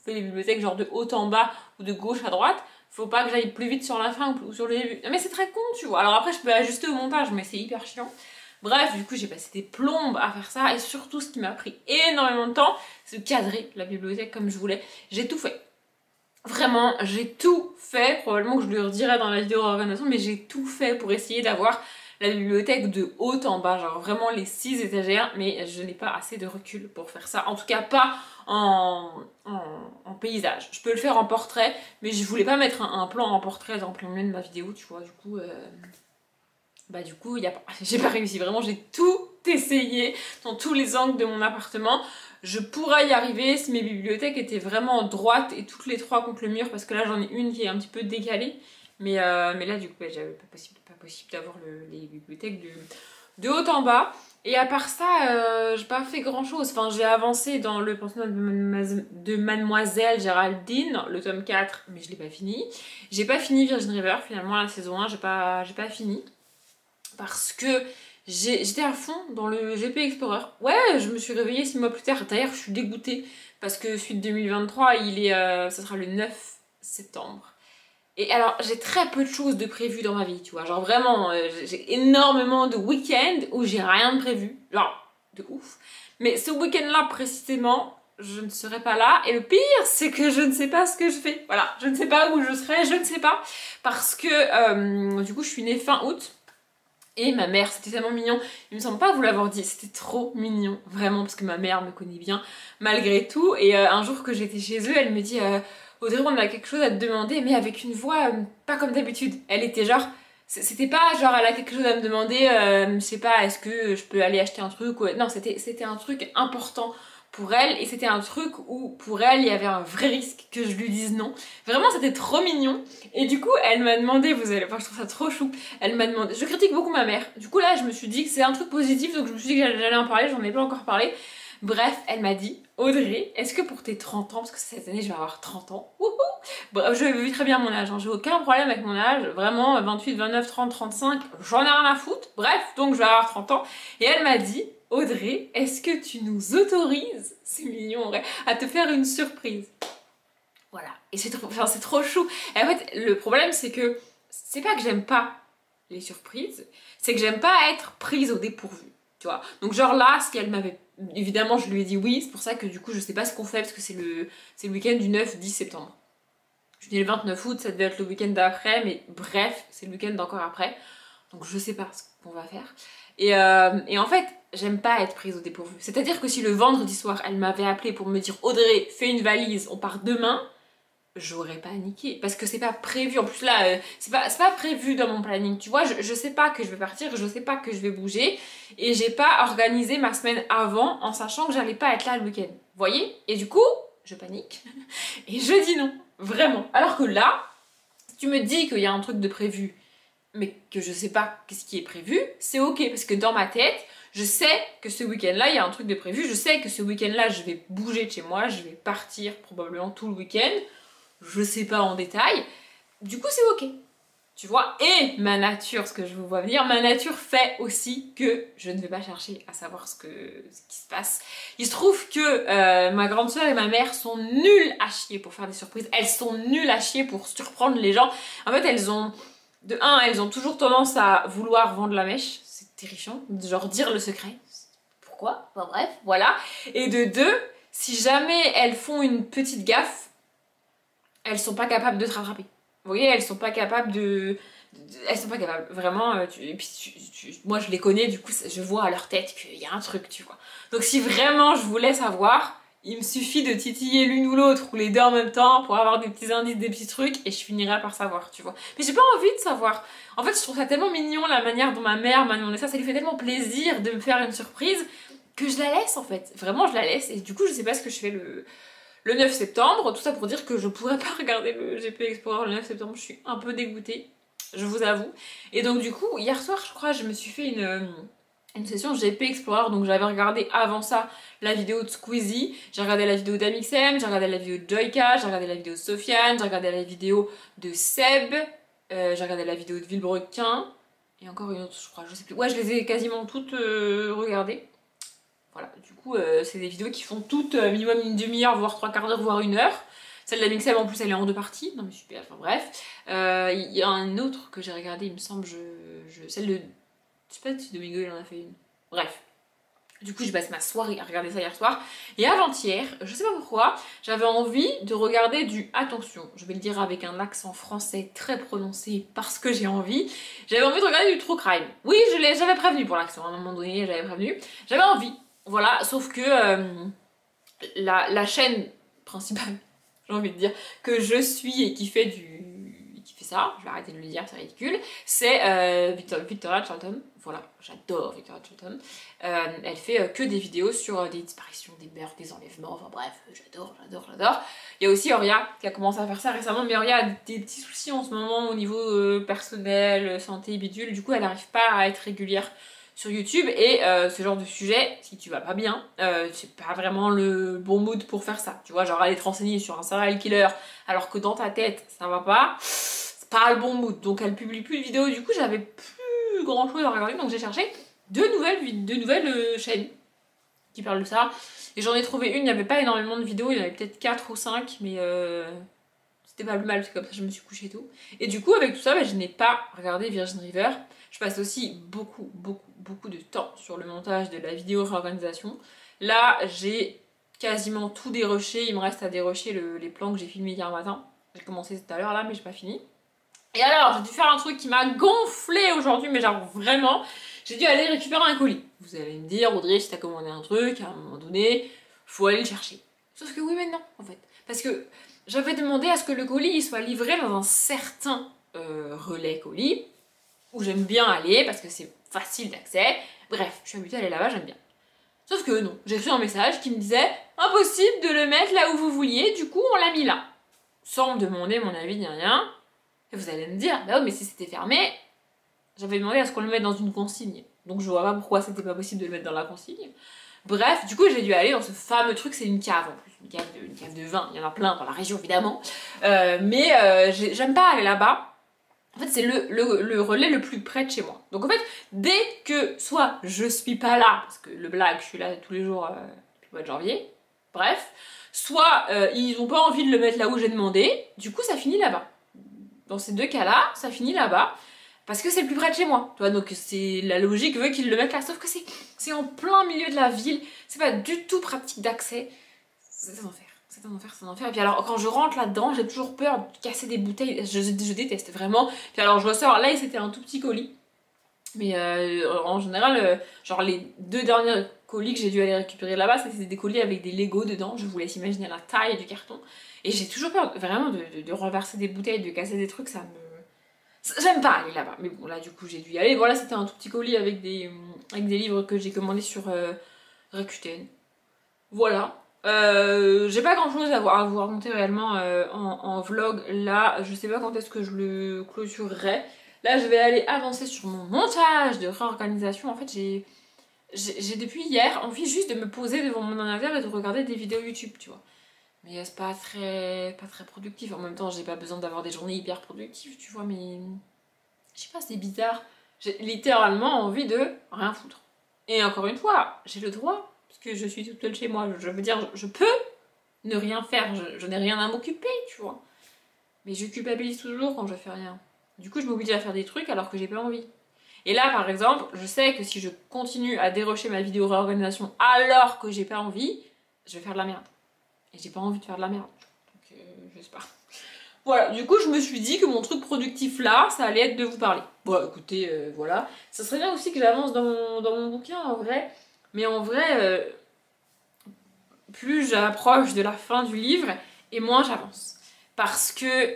fais les bibliothèques genre de haut en bas ou de gauche à droite, faut pas que j'aille plus vite sur la fin ou sur le début. Mais c'est très con, tu vois. Alors après, je peux ajuster au montage, mais c'est hyper chiant. Bref, du coup, j'ai passé des plombes à faire ça. Et surtout, ce qui m'a pris énormément de temps, c'est de cadrer la bibliothèque comme je voulais. J'ai tout fait. Vraiment, j'ai tout fait. Probablement que je le redirai dans la vidéo d'organisation, mais j'ai tout fait pour essayer d'avoir la bibliothèque de haut en bas. Genre vraiment les 6 étagères, mais je n'ai pas assez de recul pour faire ça. En tout cas, pas en paysage. Je peux le faire en portrait, mais je voulais pas mettre un plan en portrait dans le plein milieu de ma vidéo, tu vois. Du coup, j'ai pas réussi. Vraiment, j'ai tout essayé dans tous les angles de mon appartement. Je pourrais y arriver si mes bibliothèques étaient vraiment droites et toutes les trois contre le mur, parce que là, j'en ai une qui est un petit peu décalée. Mais là, du coup, j'avais pas possible d'avoir les bibliothèques de haut en bas. Et à part ça, j'ai pas fait grand chose. Enfin, j'ai avancé dans le pensionnat de Mademoiselle Géraldine, le tome 4, mais je l'ai pas fini. J'ai pas fini Virgin River, finalement, la saison 1, j'ai pas fini. Parce que j'étais à fond dans le GP Explorer. Ouais, je me suis réveillée 6 mois plus tard. D'ailleurs, je suis dégoûtée parce que suite 2023, ça sera le 9 septembre. Et alors, j'ai très peu de choses de prévues dans ma vie, tu vois. Genre vraiment, j'ai énormément de week-ends où j'ai rien de prévu. Genre, de ouf. Mais ce week-end-là, précisément, je ne serai pas là. Et le pire, c'est que je ne sais pas ce que je fais. Voilà, je ne sais pas où je serai, je ne sais pas. Parce que, du coup, je suis née fin août. Et ma mère, c'était tellement mignon. Il me semble pas vous l'avoir dit, c'était trop mignon. Vraiment, parce que ma mère me connaît bien, malgré tout. Et un jour que j'étais chez eux, elle me dit... Audrey, on a quelque chose à te demander, mais avec une voix pas comme d'habitude. Elle était genre... C'était pas genre elle a quelque chose à me demander, je sais pas, est-ce que je peux aller acheter un truc ou... Non, c'était un truc important pour elle, et c'était un truc où pour elle il y avait un vrai risque que je lui dise non. Vraiment, c'était trop mignon. Et du coup, elle m'a demandé, vous allez voir, je trouve ça trop chou, elle m'a demandé... Je critique beaucoup ma mère. Du coup là, je me suis dit que c'est un truc positif, donc je me suis dit que j'allais en parler, j'en ai pas encore parlé. Bref, elle m'a dit, Audrey, est-ce que pour tes 30 ans, parce que cette année je vais avoir 30 ans, wouhou, bref, je vis très bien mon âge, hein, j'ai aucun problème avec mon âge, vraiment 28, 29, 30, 35, j'en ai rien à foutre, bref, donc je vais avoir 30 ans. Et elle m'a dit, Audrey, est-ce que tu nous autorises, c'est mignon en vrai, à te faire une surprise? Voilà, et c'est trop chou. Et en fait, le problème c'est que, c'est pas que j'aime pas les surprises, c'est que j'aime pas être prise au dépourvu. Tu vois. Donc genre là, ce qu'elle m'avait... Évidemment, je lui ai dit oui, c'est pour ça que du coup, je sais pas ce qu'on fait, parce que c'est le week-end du 9-10 septembre. Je dis le 29 août, ça devait être le week-end d'après, mais bref, c'est le week-end d'encore après. Donc je sais pas ce qu'on va faire. Et en fait, j'aime pas être prise au dépourvu. C'est-à-dire que si le vendredi soir, elle m'avait appelé pour me dire « Audrey, fais une valise, on part demain », j'aurais paniqué parce que c'est pas prévu. En plus là, c'est pas prévu dans mon planning, tu vois. Je sais pas que je vais partir, je sais pas que je vais bouger et j'ai pas organisé ma semaine avant en sachant que j'allais pas être là le week-end. Vous voyez? Et du coup, je panique et je dis non, vraiment. Alors que là, si tu me dis qu'il y a un truc de prévu mais que je sais pas qu'est-ce qui est prévu, c'est ok parce que dans ma tête, je sais que ce week-end-là, il y a un truc de prévu. Je sais que ce week-end-là, je vais bouger de chez moi, je vais partir probablement tout le week-end. Je sais pas en détail, du coup c'est ok, tu vois. Et ma nature, ce que je vous vois venir, ma nature fait aussi que je ne vais pas chercher à savoir ce qui se passe. Il se trouve que ma grande soeur et ma mère sont nulles à chier pour faire des surprises, elles sont nulles à chier pour surprendre les gens. En fait, elles ont toujours tendance à vouloir vendre la mèche, c'est terrifiant, genre dire le secret, pourquoi, enfin bref, voilà. Et de deux, si jamais elles font une petite gaffe, elles sont pas capables de te rattraper. Vous voyez, elles sont pas capables elles sont pas capables, vraiment. Et puis moi je les connais, du coup je vois à leur tête qu'il y a un truc, tu vois. Donc si vraiment je voulais savoir, Il me suffit de titiller l'une ou l'autre ou les deux en même temps pour avoir des petits indices, des petits trucs et je finirai par savoir, tu vois. Mais j'ai pas envie de savoir. En fait, je trouve ça tellement mignon la manière dont ma mère m'a demandé ça. Ça lui fait tellement plaisir de me faire une surprise que je la laisse en fait. Vraiment, je la laisse. Et du coup, je sais pas ce que je fais le 9 septembre. Tout ça pour dire que je pourrais pas regarder le GP Explorer le 9 septembre. Je suis un peu dégoûtée, je vous avoue. Et donc, du coup, hier soir, je crois, je me suis fait une session GP Explorer, donc j'avais regardé avant ça la vidéo de Squeezie, j'ai regardé la vidéo d'Amixem, j'ai regardé la vidéo de Joyka, j'ai regardé la vidéo de Sofiane, j'ai regardé la vidéo de Seb, j'ai regardé la vidéo de Villebrequin, et encore une autre je crois, je sais plus. Ouais, je les ai quasiment toutes regardées. Voilà, du coup c'est des vidéos qui font toutes minimum une demi-heure, voire trois quarts d'heure, voire une heure. Celle d'Amixem en plus elle est en deux parties, non mais super, enfin bref. Il y a un autre que j'ai regardé, il me semble, celle de... Je sais pas si Domingo il en a fait une. Bref. Du coup, j'ai passé ma soirée à regarder ça hier soir. Et avant-hier, je sais pas pourquoi, j'avais envie de regarder du... Attention, je vais le dire avec un accent français très prononcé parce que j'ai envie. J'avais envie de regarder du true crime. Oui, j'avais prévenu pour l'accent. À un moment donné, j'avais prévenu. J'avais envie. Voilà, sauf que la chaîne principale, j'ai envie de dire, que je suis et qui fait ça, je vais arrêter de le dire, c'est ridicule, c'est Victoria Charlton. Voilà, j'adore Victoria Charlton. Elle fait que des vidéos sur des disparitions, des meurtres, des enlèvements, enfin bref, j'adore. Il y a aussi Auria qui a commencé à faire ça récemment, mais Auria a des petits soucis en ce moment au niveau personnel, santé, bidule, du coup elle n'arrive pas à être régulière sur YouTube et ce genre de sujet, si tu vas pas bien, c'est pas vraiment le bon mood pour faire ça. Tu vois, genre aller te renseigner sur un serial killer alors que dans ta tête ça va pas, c'est pas le bon mood. Donc elle publie plus de vidéos, du coup j'avais plus grand chose à regarder, donc j'ai cherché deux nouvelles chaînes qui parlent de ça. Et j'en ai trouvé une, il n'y avait pas énormément de vidéos, il y en avait peut-être 4 ou 5, mais c'était pas plus mal, c'est comme ça je me suis couchée et tout. Et du coup avec tout ça, je n'ai pas regardé Virgin River. Je passe aussi beaucoup de temps sur le montage de la vidéo réorganisation. Là, j'ai quasiment tout dérushé. Il me reste à dérusher les plans que j'ai filmés hier matin. J'ai commencé tout à l'heure là, mais j'ai pas fini. Et alors, j'ai dû faire un truc qui m'a gonflé aujourd'hui, mais genre vraiment, j'ai dû aller récupérer un colis. Vous allez me dire, Audrey, si t'as commandé un truc, à un moment donné, faut aller le chercher. Sauf que oui, mais non, en fait. Parce que j'avais demandé à ce que le colis il soit livré dans un certain relais colis, où j'aime bien aller parce que c'est facile d'accès. Bref, je suis habituée à aller là-bas, j'aime bien. Sauf que non, j'ai reçu un message qui me disait impossible de le mettre là où vous vouliez, du coup on l'a mis là. Sans me demander mon avis ni rien. Et vous allez me dire, bah oui, mais si c'était fermé, j'avais demandé à ce qu'on le mette dans une consigne. Donc je vois pas pourquoi c'était pas possible de le mettre dans la consigne. Bref, du coup j'ai dû aller dans ce fameux truc, c'est une cave en plus, une cave de vin, il y en a plein dans la région évidemment. Mais j'aime pas aller là-bas. En fait, c'est le relais le plus près de chez moi. Donc en fait, dès que soit je suis pas là, parce que le blague, je suis là tous les jours depuis le mois de janvier, bref, soit ils ont pas envie de le mettre là où j'ai demandé, du coup ça finit là-bas. Dans ces deux cas-là, ça finit là-bas, parce que c'est le plus près de chez moi. Tu vois, donc c'est la logique veut qu'ils le mettent là, sauf que c'est en plein milieu de la ville, c'est pas du tout pratique d'accès, c'est un enfer. C'est un enfer. Et puis alors, quand je rentre là-dedans, j'ai toujours peur de casser des bouteilles. Je déteste vraiment. Puis alors, je ressors. Là, c'était un tout petit colis. Mais en général, genre les deux derniers colis que j'ai dû aller récupérer là-bas, c'était des colis avec des Legos dedans. Je vous laisse imaginer la taille du carton. Et j'ai toujours peur vraiment de renverser des bouteilles, de casser des trucs. Ça me... J'aime pas aller là-bas. Mais bon, là, du coup, j'ai dû y aller. Voilà, c'était un tout petit colis avec des livres que j'ai commandés sur Rakuten. Voilà. J'ai pas grand chose à vous raconter réellement en vlog là, je sais pas quand est-ce que je le clôturerai. Là je vais aller avancer sur mon montage de réorganisation. En fait j'ai depuis hier envie juste de me poser devant mon ordinateur et de regarder des vidéos YouTube, tu vois. Mais c'est pas très productif. En même temps j'ai pas besoin d'avoir des journées hyper productives, tu vois, mais je sais pas, c'est bizarre. J'ai littéralement envie de rien foutre. Et encore une fois, j'ai le droit. Parce que je suis toute seule chez moi, je veux dire, je peux ne rien faire, je n'ai rien à m'occuper, tu vois. Mais je culpabilise toujours quand je fais rien. Du coup, je m'oblige à faire des trucs alors que j'ai pas envie. Et là, par exemple, je sais que si je continue à dérocher ma vidéo réorganisation alors que j'ai pas envie, je vais faire de la merde. Et j'ai pas envie de faire de la merde. Donc, je sais pas. Voilà, du coup, je me suis dit que mon truc productif là, ça allait être de vous parler. Bon, écoutez, voilà. Ça serait bien aussi que j'avance dans mon bouquin, en vrai. Mais en vrai, plus j'approche de la fin du livre et moins j'avance. Parce que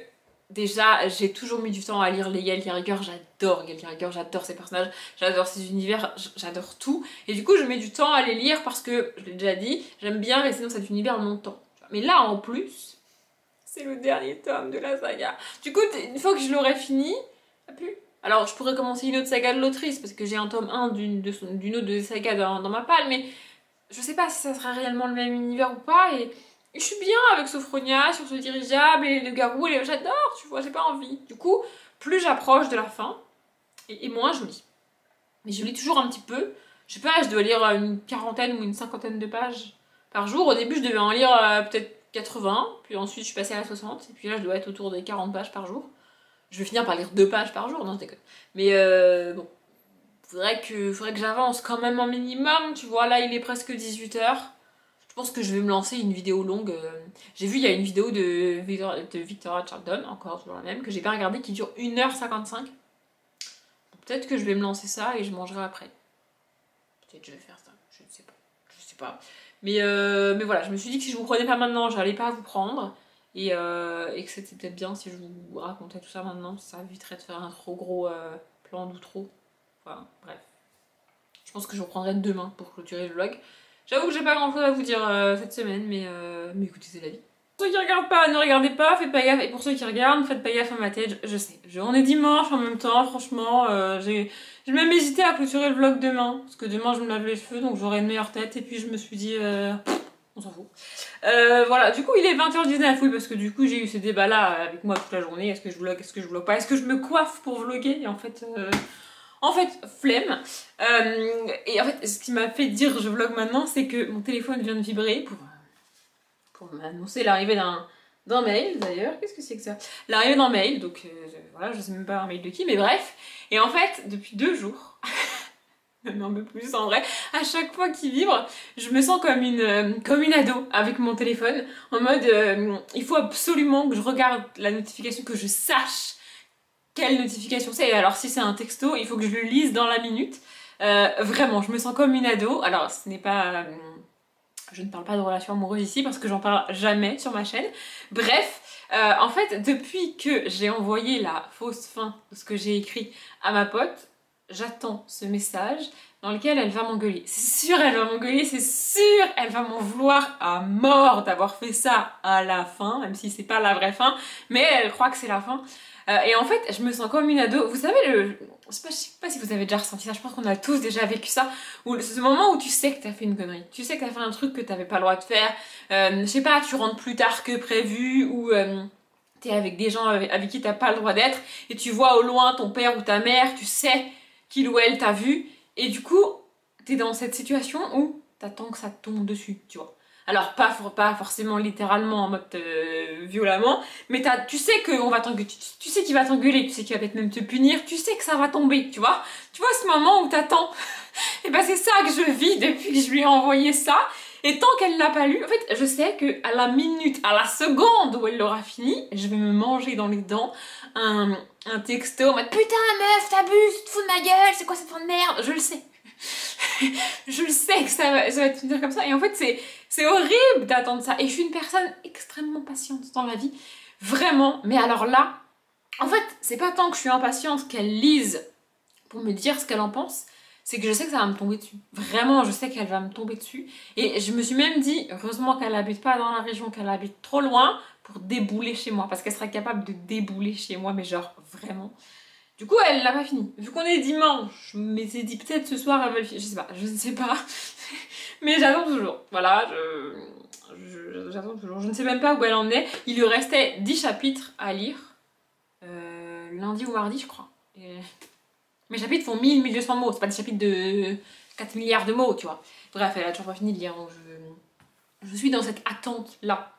déjà, j'ai toujours mis du temps à lire les Gaël Carriger, j'adore ses personnages, j'adore ses univers, j'adore tout. Et du coup, je mets du temps à les lire parce que, je l'ai déjà dit, j'aime bien rester dans cet univers longtemps. Mais là, en plus, c'est le dernier tome de la saga. Du coup, une fois que je l'aurai fini, plus. Alors, je pourrais commencer une autre saga de l'autrice parce que j'ai un tome 1 d'une autre de saga dans ma palle, mais je sais pas si ça sera réellement le même univers ou pas. Et je suis bien avec Sophronia sur ce dirigeable et le garou, et j'adore, tu vois, j'ai pas envie. Du coup, plus j'approche de la fin, et moins je lis. Mais je lis toujours un petit peu. Je sais pas, je dois lire une quarantaine ou une cinquantaine de pages par jour. Au début, je devais en lire peut-être 80, puis ensuite je suis passée à 60, et puis là, je dois être autour des 40 pages par jour. Je vais finir par lire 2 pages par jour, non, je déconne. Mais bon, faudrait que j'avance quand même un minimum, tu vois, là, il est presque 18h. Je pense que je vais me lancer une vidéo longue. J'ai vu, il y a une vidéo de Victoria Charlton, encore toujours la même, que j'ai pas regardée, qui dure 1h55. Peut-être que je vais me lancer ça et je mangerai après. Peut-être que je vais faire ça, je ne sais pas. Je sais pas. Mais voilà, je me suis dit que si je vous prenais pas maintenant, j'allais pas vous prendre. Et que c'était peut-être bien si je vous racontais tout ça maintenant, ça éviterait de faire un trop gros plan d'outro. Enfin, bref. Je pense que je reprendrai demain pour clôturer le vlog. J'avoue que j'ai pas grand chose à vous dire cette semaine, mais écoutez, c'est la vie. Pour ceux qui regardent pas, ne regardez pas, faites pas gaffe. Et pour ceux qui regardent, faites pas gaffe à ma tête, je sais. On est dimanche en même temps, franchement, j'ai même hésité à clôturer le vlog demain. Parce que demain je me lave les cheveux, donc j'aurai une meilleure tête. Et puis je me suis dit, on s'en fout. Voilà, du coup il est 20h19, oui, parce que du coup j'ai eu ce débat là avec moi toute la journée. Est-ce que je vlog, est-ce que je vlog pas? Est-ce que je me coiffe pour vlogger? Et en fait, flemme. Et en fait, ce qui m'a fait dire je vlog maintenant, c'est que mon téléphone vient de vibrer pour m'annoncer l'arrivée d'un mail d'ailleurs. Qu'est-ce que c'est que ça? L'arrivée d'un mail, donc voilà, je sais même pas un mail de qui, mais bref. Et en fait, depuis 2 jours, même un peu plus en vrai, à chaque fois qu'il vibre, je me sens comme une ado avec mon téléphone, en mode il faut absolument que je regarde la notification, que je sache quelle notification c'est. Alors si c'est un texto, il faut que je le lise dans la minute. Vraiment, je me sens comme une ado. Alors ce n'est pas... je ne parle pas de relation amoureuse ici parce que j'en parle jamais sur ma chaîne. Bref, en fait, depuis que j'ai envoyé la fausse fin de ce que j'ai écrit à ma pote, j'attends ce message dans lequel elle va m'engueuler. C'est sûr, elle va m'engueuler, c'est sûr, elle va m'en vouloir à mort d'avoir fait ça à la fin, même si c'est pas la vraie fin, mais elle croit que c'est la fin. Et en fait, je me sens comme une ado. Vous savez, je sais pas si vous avez déjà ressenti ça, je pense qu'on a tous déjà vécu ça, où ce moment où tu sais que t'as fait une connerie, tu sais que t'as fait un truc que t'avais pas le droit de faire, je sais pas, tu rentres plus tard que prévu, ou t'es avec des gens avec qui t'as pas le droit d'être, et tu vois au loin ton père ou ta mère, tu sais qu'il ou elle t'a vu, et du coup, t'es dans cette situation où t'attends que ça te tombe dessus, tu vois. Alors pas forcément littéralement en mode violemment, mais tu sais qu'on va t'engueuler, tu sais qu'il va t'engueuler, tu sais qu'il va peut-être même te punir, tu sais que ça va tomber, tu vois. Tu vois ce moment où t'attends. Et ben c'est ça que je vis depuis que je lui ai envoyé ça. Et tant qu'elle l'a pas lu, en fait je sais que à la minute, à la seconde où elle l'aura fini, je vais me manger dans les dents un texto en mode putain meuf t'abuses, tu te fous de ma gueule, c'est quoi cette fin de merde, je le sais. Je le sais que ça va te finir comme ça. Et en fait, c'est horrible d'attendre ça. Et je suis une personne extrêmement patiente dans la vie. Vraiment. Mais alors là, en fait, c'est pas tant que je suis impatiente qu'elle lise pour me dire ce qu'elle en pense. C'est que je sais que ça va me tomber dessus. Vraiment, je sais qu'elle va me tomber dessus. Et je me suis même dit, heureusement qu'elle n'habite pas dans la région, qu'elle habite trop loin pour débouler chez moi. Parce qu'elle serait capable de débouler chez moi, mais genre vraiment... Du coup, elle l'a pas fini. Vu qu'on est dimanche, je m'étais dit peut-être ce soir elle va le finir. Je ne sais pas. Mais j'attends toujours. Voilà, j'attends toujours. Je ne sais même pas où elle en est. Il lui restait 10 chapitres à lire. Lundi ou mardi, je crois. Et... mes chapitres font 1000-1200 mots. C'est pas des chapitres de 4 milliards de mots, tu vois. Bref, elle a toujours pas fini de lire. Donc je suis dans cette attente-là.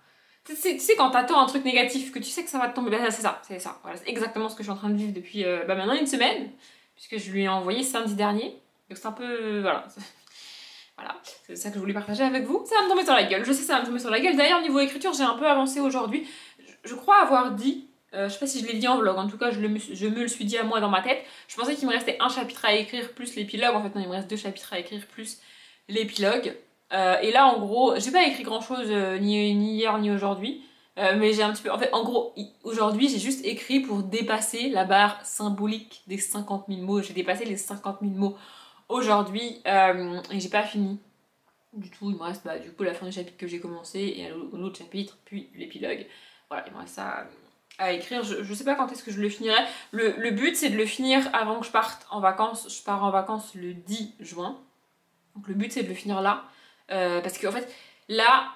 Tu sais quand t'attends un truc négatif, que tu sais que ça va te tomber, ben c'est ça. Voilà, c'est exactement ce que je suis en train de vivre depuis maintenant une semaine, puisque je lui ai envoyé samedi dernier. Donc c'est un peu... voilà. Voilà, c'est ça que je voulais partager avec vous. Ça va me tomber sur la gueule, je sais ça va me tomber sur la gueule. D'ailleurs, niveau écriture, j'ai un peu avancé aujourd'hui. Je crois avoir dit, je sais pas si je l'ai dit en vlog, en tout cas je me le suis dit à moi dans ma tête. Je pensais qu'il me restait un chapitre à écrire plus l'épilogue. En fait non, il me reste 2 chapitres à écrire plus l'épilogue. Et là en gros, j'ai pas écrit grand chose ni hier ni aujourd'hui. Mais j'ai un petit peu... En fait, en gros, aujourd'hui, j'ai juste écrit pour dépasser la barre symbolique des 50 000 mots. J'ai dépassé les 50 000 mots aujourd'hui et j'ai pas fini du tout. Il me reste du coup la fin du chapitre que j'ai commencé et l'autre chapitre, puis l'épilogue. Voilà, il me reste ça à écrire. Je sais pas quand est-ce que je le finirai. Le but, c'est de le finir avant que je parte en vacances. Je pars en vacances le 10 juin. Donc le but, c'est de le finir là. Parce qu'en fait, là...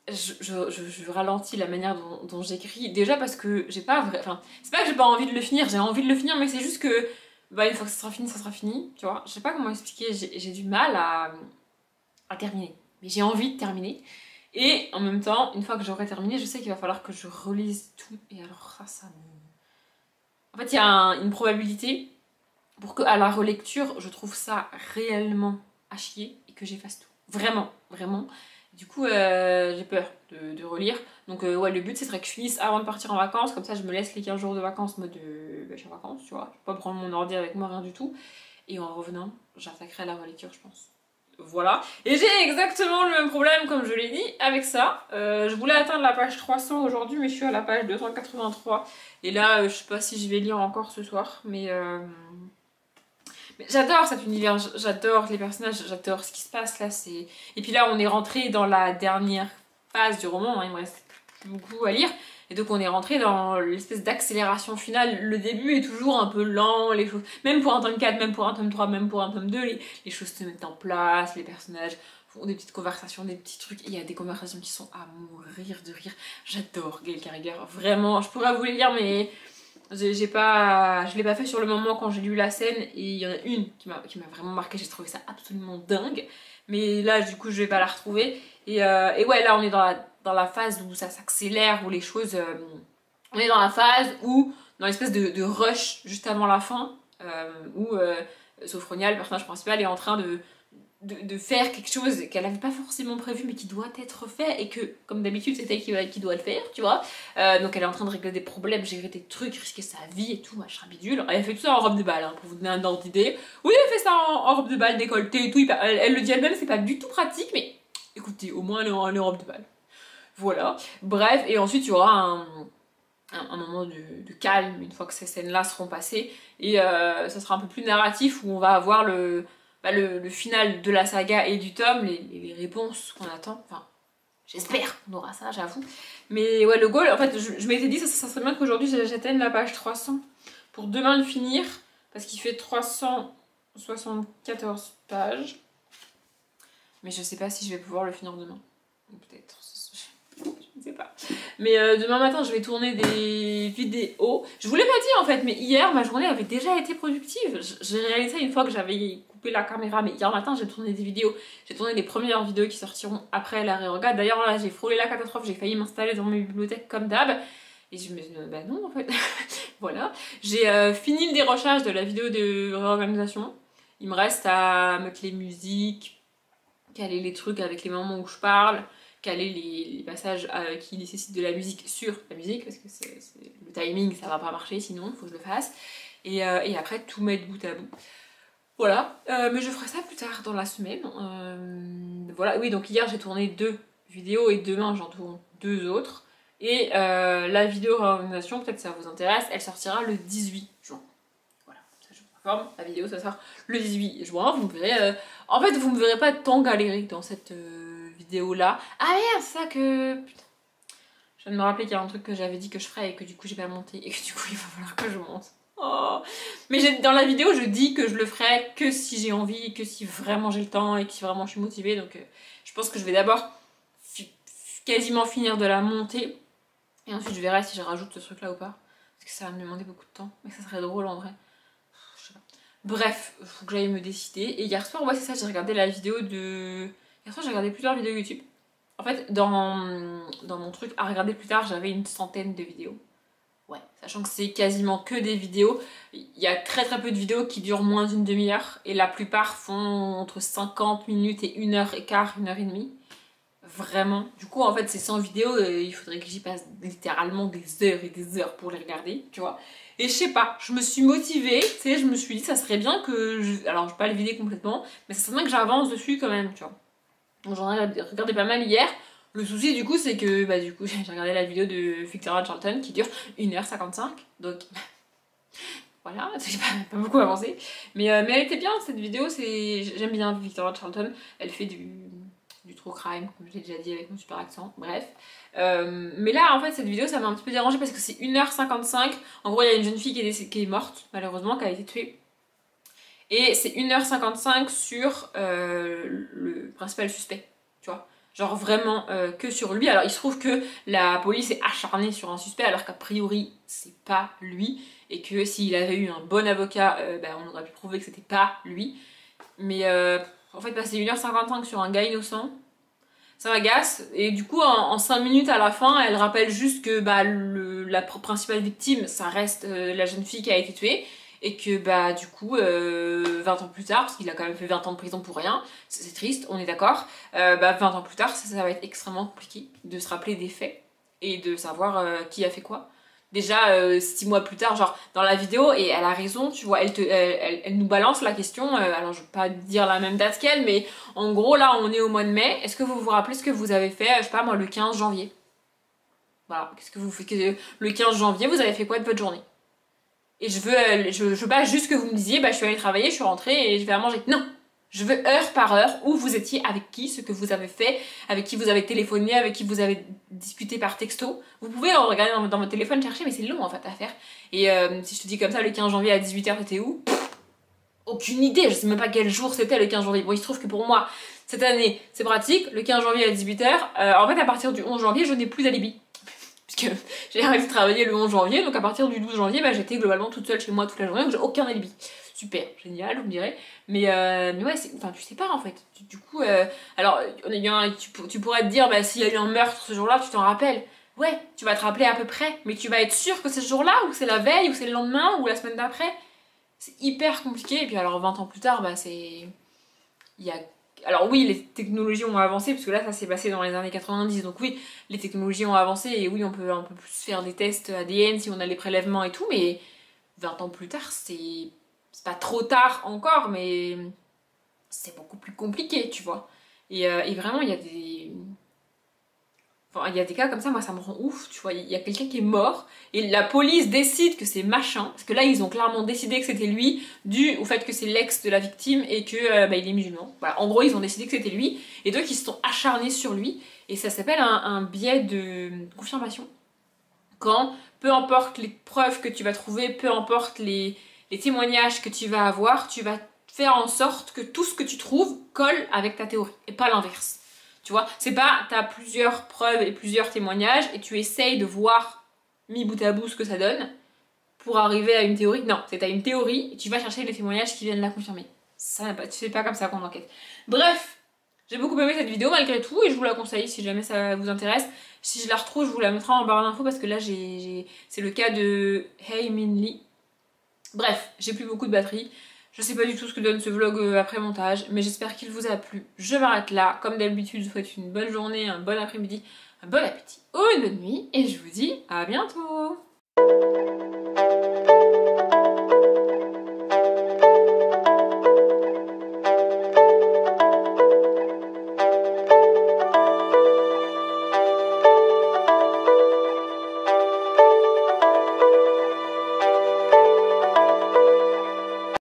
Je ralentis la manière dont j'écris, déjà parce que j'ai pas vrai... Enfin, c'est pas que j'ai pas envie de le finir, j'ai envie de le finir, mais c'est juste que une fois que ça sera fini, tu vois. Je sais pas comment expliquer, j'ai du mal à terminer. Mais j'ai envie de terminer. Et en même temps, une fois que j'aurai terminé, je sais qu'il va falloir que je relise tout. Et alors ça me... En fait, il y a une probabilité pour que à la relecture, je trouve ça réellement à chier et que j'efface tout. Vraiment, vraiment. Du coup, j'ai peur de relire. Donc, ouais, le but, ce serait que je finisse avant de partir en vacances. Comme ça, je me laisse les 15 jours de vacances, mode je suis en vacances, tu vois. Je peux pas prendre mon ordi avec moi, rien du tout. Et en revenant, j'attaquerai la relecture, je pense. Voilà. Et j'ai exactement le même problème, comme je l'ai dit, avec ça. Je voulais atteindre la page 300 aujourd'hui, mais je suis à la page 283. Et là, je sais pas si je vais lire encore ce soir, mais j'adore cet univers, j'adore les personnages, j'adore ce qui se passe là. Et puis là, on est rentré dans la dernière phase du roman, hein, il me reste plus beaucoup à lire. Et donc on est rentré dans l'espèce d'accélération finale. Le début est toujours un peu lent, les choses, même pour un tome 4, même pour un tome 3, même pour un tome 2, les choses se mettent en place, les personnages font des petites conversations, des petits trucs. Et il y a des conversations qui sont à mourir de rire. J'adore Gail Carriger, vraiment. Je pourrais vous les lire, mais... je l'ai pas fait sur le moment quand j'ai lu la scène, et il y en a une qui m'a vraiment marqué, j'ai trouvé ça absolument dingue, mais là du coup je vais pas la retrouver, et ouais, là on est dans la phase où ça s'accélère, où les choses... on est dans la phase où, dans l'espèce de rush juste avant la fin, où Sophronia, le personnage principal, est en train de faire quelque chose qu'elle n'avait pas forcément prévu mais qui doit être fait, et que comme d'habitude c'est elle qui doit le faire, tu vois. Donc elle est en train de régler des problèmes, gérer des trucs, risquer sa vie et tout, machin bidule. Elle fait tout ça en robe de bal, hein, pour vous donner un ordre d'idée. Oui, elle fait ça en robe de bal, décolletée et tout, elle le dit elle-même, c'est pas du tout pratique, mais écoutez, au moins elle est en robe de bal. Voilà, bref, et ensuite il y aura un moment de calme une fois que ces scènes là seront passées, et ça sera un peu plus narratif, où on va avoir le final de la saga et du tome, les réponses qu'on attend. Enfin, j'espère qu'on aura ça, j'avoue. Mais ouais, le goal, en fait, je m'étais dit, ça serait bien qu'aujourd'hui j'atteigne la page 300 pour demain le finir, parce qu'il fait 374 pages. Mais je sais pas si je vais pouvoir le finir demain. Peut-être. Je ne sais pas. Mais demain matin, je vais tourner des vidéos. Je vous l'ai pas dit en fait, mais hier, ma journée avait déjà été productive. J'ai réalisé une fois que j'avais coupé la caméra, mais hier matin, j'ai tourné des vidéos. J'ai tourné les premières vidéos qui sortiront après la réorga. D'ailleurs, là, j'ai frôlé la catastrophe, j'ai failli m'installer dans mes bibliothèques comme d'hab. Et je me suis dit, bah non en fait. Voilà. J'ai fini le dérochage de la vidéo de réorganisation. Il me reste à mettre les musiques, caler les trucs avec les moments où je parle, caler les passages qui nécessitent de la musique sur la musique, parce que le timing ça va pas marcher sinon, faut que je le fasse, et après tout mettre bout à bout. Voilà, mais je ferai ça plus tard dans la semaine. Voilà, oui, donc hier j'ai tourné 2 vidéos et demain j'en tourne 2 autres, et la vidéo réorganisation, peut-être ça vous intéresse, elle sortira le 18 juin. Voilà, ça je vous informe, la vidéo ça sort le 18 juin, vous me verrez... En fait, vous me verrez pas tant galérer dans cette vidéo là. Ah merde, c'est ça que... Putain. Je viens de me rappeler qu'il y a un truc que j'avais dit que je ferais et que du coup j'ai pas monté, et que du coup il va falloir que je monte. Oh. Mais dans la vidéo je dis que je le ferai que si j'ai envie, que si vraiment j'ai le temps et que si vraiment je suis motivée. Donc je pense que je vais d'abord quasiment finir de la monter, et ensuite je verrai si je rajoute ce truc là ou pas. Parce que ça va me demander beaucoup de temps, mais ça serait drôle en vrai. Je sais pas. Bref, il faut que j'aille me décider. Et hier soir, ouais c'est ça, j'ai regardé la vidéo de... Hier soir j'ai regardé plusieurs vidéos YouTube. En fait, dans mon truc à regarder plus tard, j'avais une centaine de vidéos. Ouais, sachant que c'est quasiment que des vidéos. Il y a très très peu de vidéos qui durent moins d'une demi-heure. Et la plupart font entre 50 minutes et 1h15, 1h30. Vraiment. Du coup, en fait, ces 100 vidéos, il faudrait que j'y passe littéralement des heures et des heures pour les regarder, tu vois. Et je sais pas, je me suis motivée, tu sais, je me suis dit, ça serait bien que... Alors, je vais pas les vider complètement, mais ça serait bien que j'avance dessus quand même, tu vois. Donc j'en ai regardé pas mal hier. Le souci du coup c'est que bah du coup j'ai regardé la vidéo de Victoria Charlton qui dure 1h55. Donc voilà, j'ai pas beaucoup avancé. Mais elle était bien cette vidéo, j'aime bien Victoria Charlton. Elle fait du true crime, comme je l'ai déjà dit avec mon super accent, bref. Mais là en fait cette vidéo ça m'a un petit peu dérangée parce que c'est 1h55. En gros il y a une jeune fille qui est morte malheureusement, qui a été tuée. Et c'est 1h55 sur le principal suspect, tu vois. Genre vraiment que sur lui. Alors il se trouve que la police est acharnée sur un suspect alors qu'a priori c'est pas lui. Et que s'il avait eu un bon avocat, on aurait pu prouver que c'était pas lui. Mais en fait passer 1h55 sur un gars innocent, ça m'agace. Et du coup en 5 minutes à la fin, elle rappelle juste que la principale victime, ça reste la jeune fille qui a été tuée. Et que du coup 20 ans plus tard, parce qu'il a quand même fait 20 ans de prison pour rien, c'est triste, on est d'accord, 20 ans plus tard ça va être extrêmement compliqué de se rappeler des faits et de savoir qui a fait quoi. Déjà 6 mois plus tard, genre dans la vidéo, et elle a raison, tu vois, elle nous balance la question, alors je vais pas dire la même date qu'elle, mais en gros là on est au mois de mai, est-ce que vous vous rappelez ce que vous avez fait, je sais pas moi, le 15 janvier? Voilà, qu'est-ce que vous faites le 15 janvier, vous avez fait quoi de votre journée? Et je veux pas juste que vous me disiez, je suis allée travailler, je suis rentrée et je vais à manger. Non! Je veux heure par heure où vous étiez, avec qui, ce que vous avez fait, avec qui vous avez téléphoné, avec qui vous avez discuté par texto. Vous pouvez regarder dans votre téléphone, chercher, mais c'est long en fait à faire. Et si je te dis comme ça, le 15 janvier à 18h, t'étais où? Aucune idée, je sais même pas quel jour c'était le 15 janvier. Bon, il se trouve que pour moi, cette année, c'est pratique. Le 15 janvier à 18h, en fait, à partir du 11 janvier, je n'ai plus d'alibi. Puisque j'ai arrêté de travailler le 11 janvier, donc à partir du 12 janvier, j'étais globalement toute seule chez moi toute la journée, donc j'ai aucun alibi. Super, génial, vous me direz. Mais ouais, enfin, tu sais pas en fait. Du coup, alors, tu pourrais te dire, s'il y a eu un meurtre ce jour-là, tu t'en rappelles. Ouais, tu vas te rappeler à peu près, mais tu vas être sûr que c'est ce jour-là, ou c'est la veille, ou c'est le lendemain, ou la semaine d'après. C'est hyper compliqué, et puis alors 20 ans plus tard, c'est... Il y a... Alors oui, les technologies ont avancé, parce que là, ça s'est passé dans les années 90, donc oui, les technologies ont avancé, et oui, on peut un peu plus faire des tests ADN si on a les prélèvements et tout, mais 20 ans plus tard, c'est pas trop tard encore, mais c'est beaucoup plus compliqué, tu vois. Et vraiment, il y a des... Enfin, il y a des cas comme ça, moi ça me rend ouf, tu vois, il y a quelqu'un qui est mort, et la police décide que c'est machin, parce que là ils ont clairement décidé que c'était lui, dû au fait que c'est l'ex de la victime et que il est musulman. Voilà, en gros ils ont décidé que c'était lui, et donc ils se sont acharnés sur lui, et ça s'appelle un biais de confirmation. Quand, peu importe les preuves que tu vas trouver, peu importe les témoignages que tu vas avoir, tu vas faire en sorte que tout ce que tu trouves colle avec ta théorie, et pas l'inverse. Tu vois, c'est pas, t'as plusieurs preuves et plusieurs témoignages et tu essayes de voir mis bout à bout ce que ça donne pour arriver à une théorie. Non, c'est t'as une théorie et tu vas chercher les témoignages qui viennent la confirmer. Ça, c'est pas comme ça qu'on enquête. Bref, j'ai beaucoup aimé cette vidéo malgré tout et je vous la conseille si jamais ça vous intéresse. Si je la retrouve, je vous la mettrai en barre d'infos parce que là, c'est le cas de Hae Min Lee. Bref, j'ai plus beaucoup de batterie. Je sais pas du tout ce que donne ce vlog après montage, mais j'espère qu'il vous a plu. Je m'arrête là. Comme d'habitude, je vous souhaite une bonne journée, un bon après-midi, un bon appétit ou une bonne nuit. Et je vous dis à bientôt.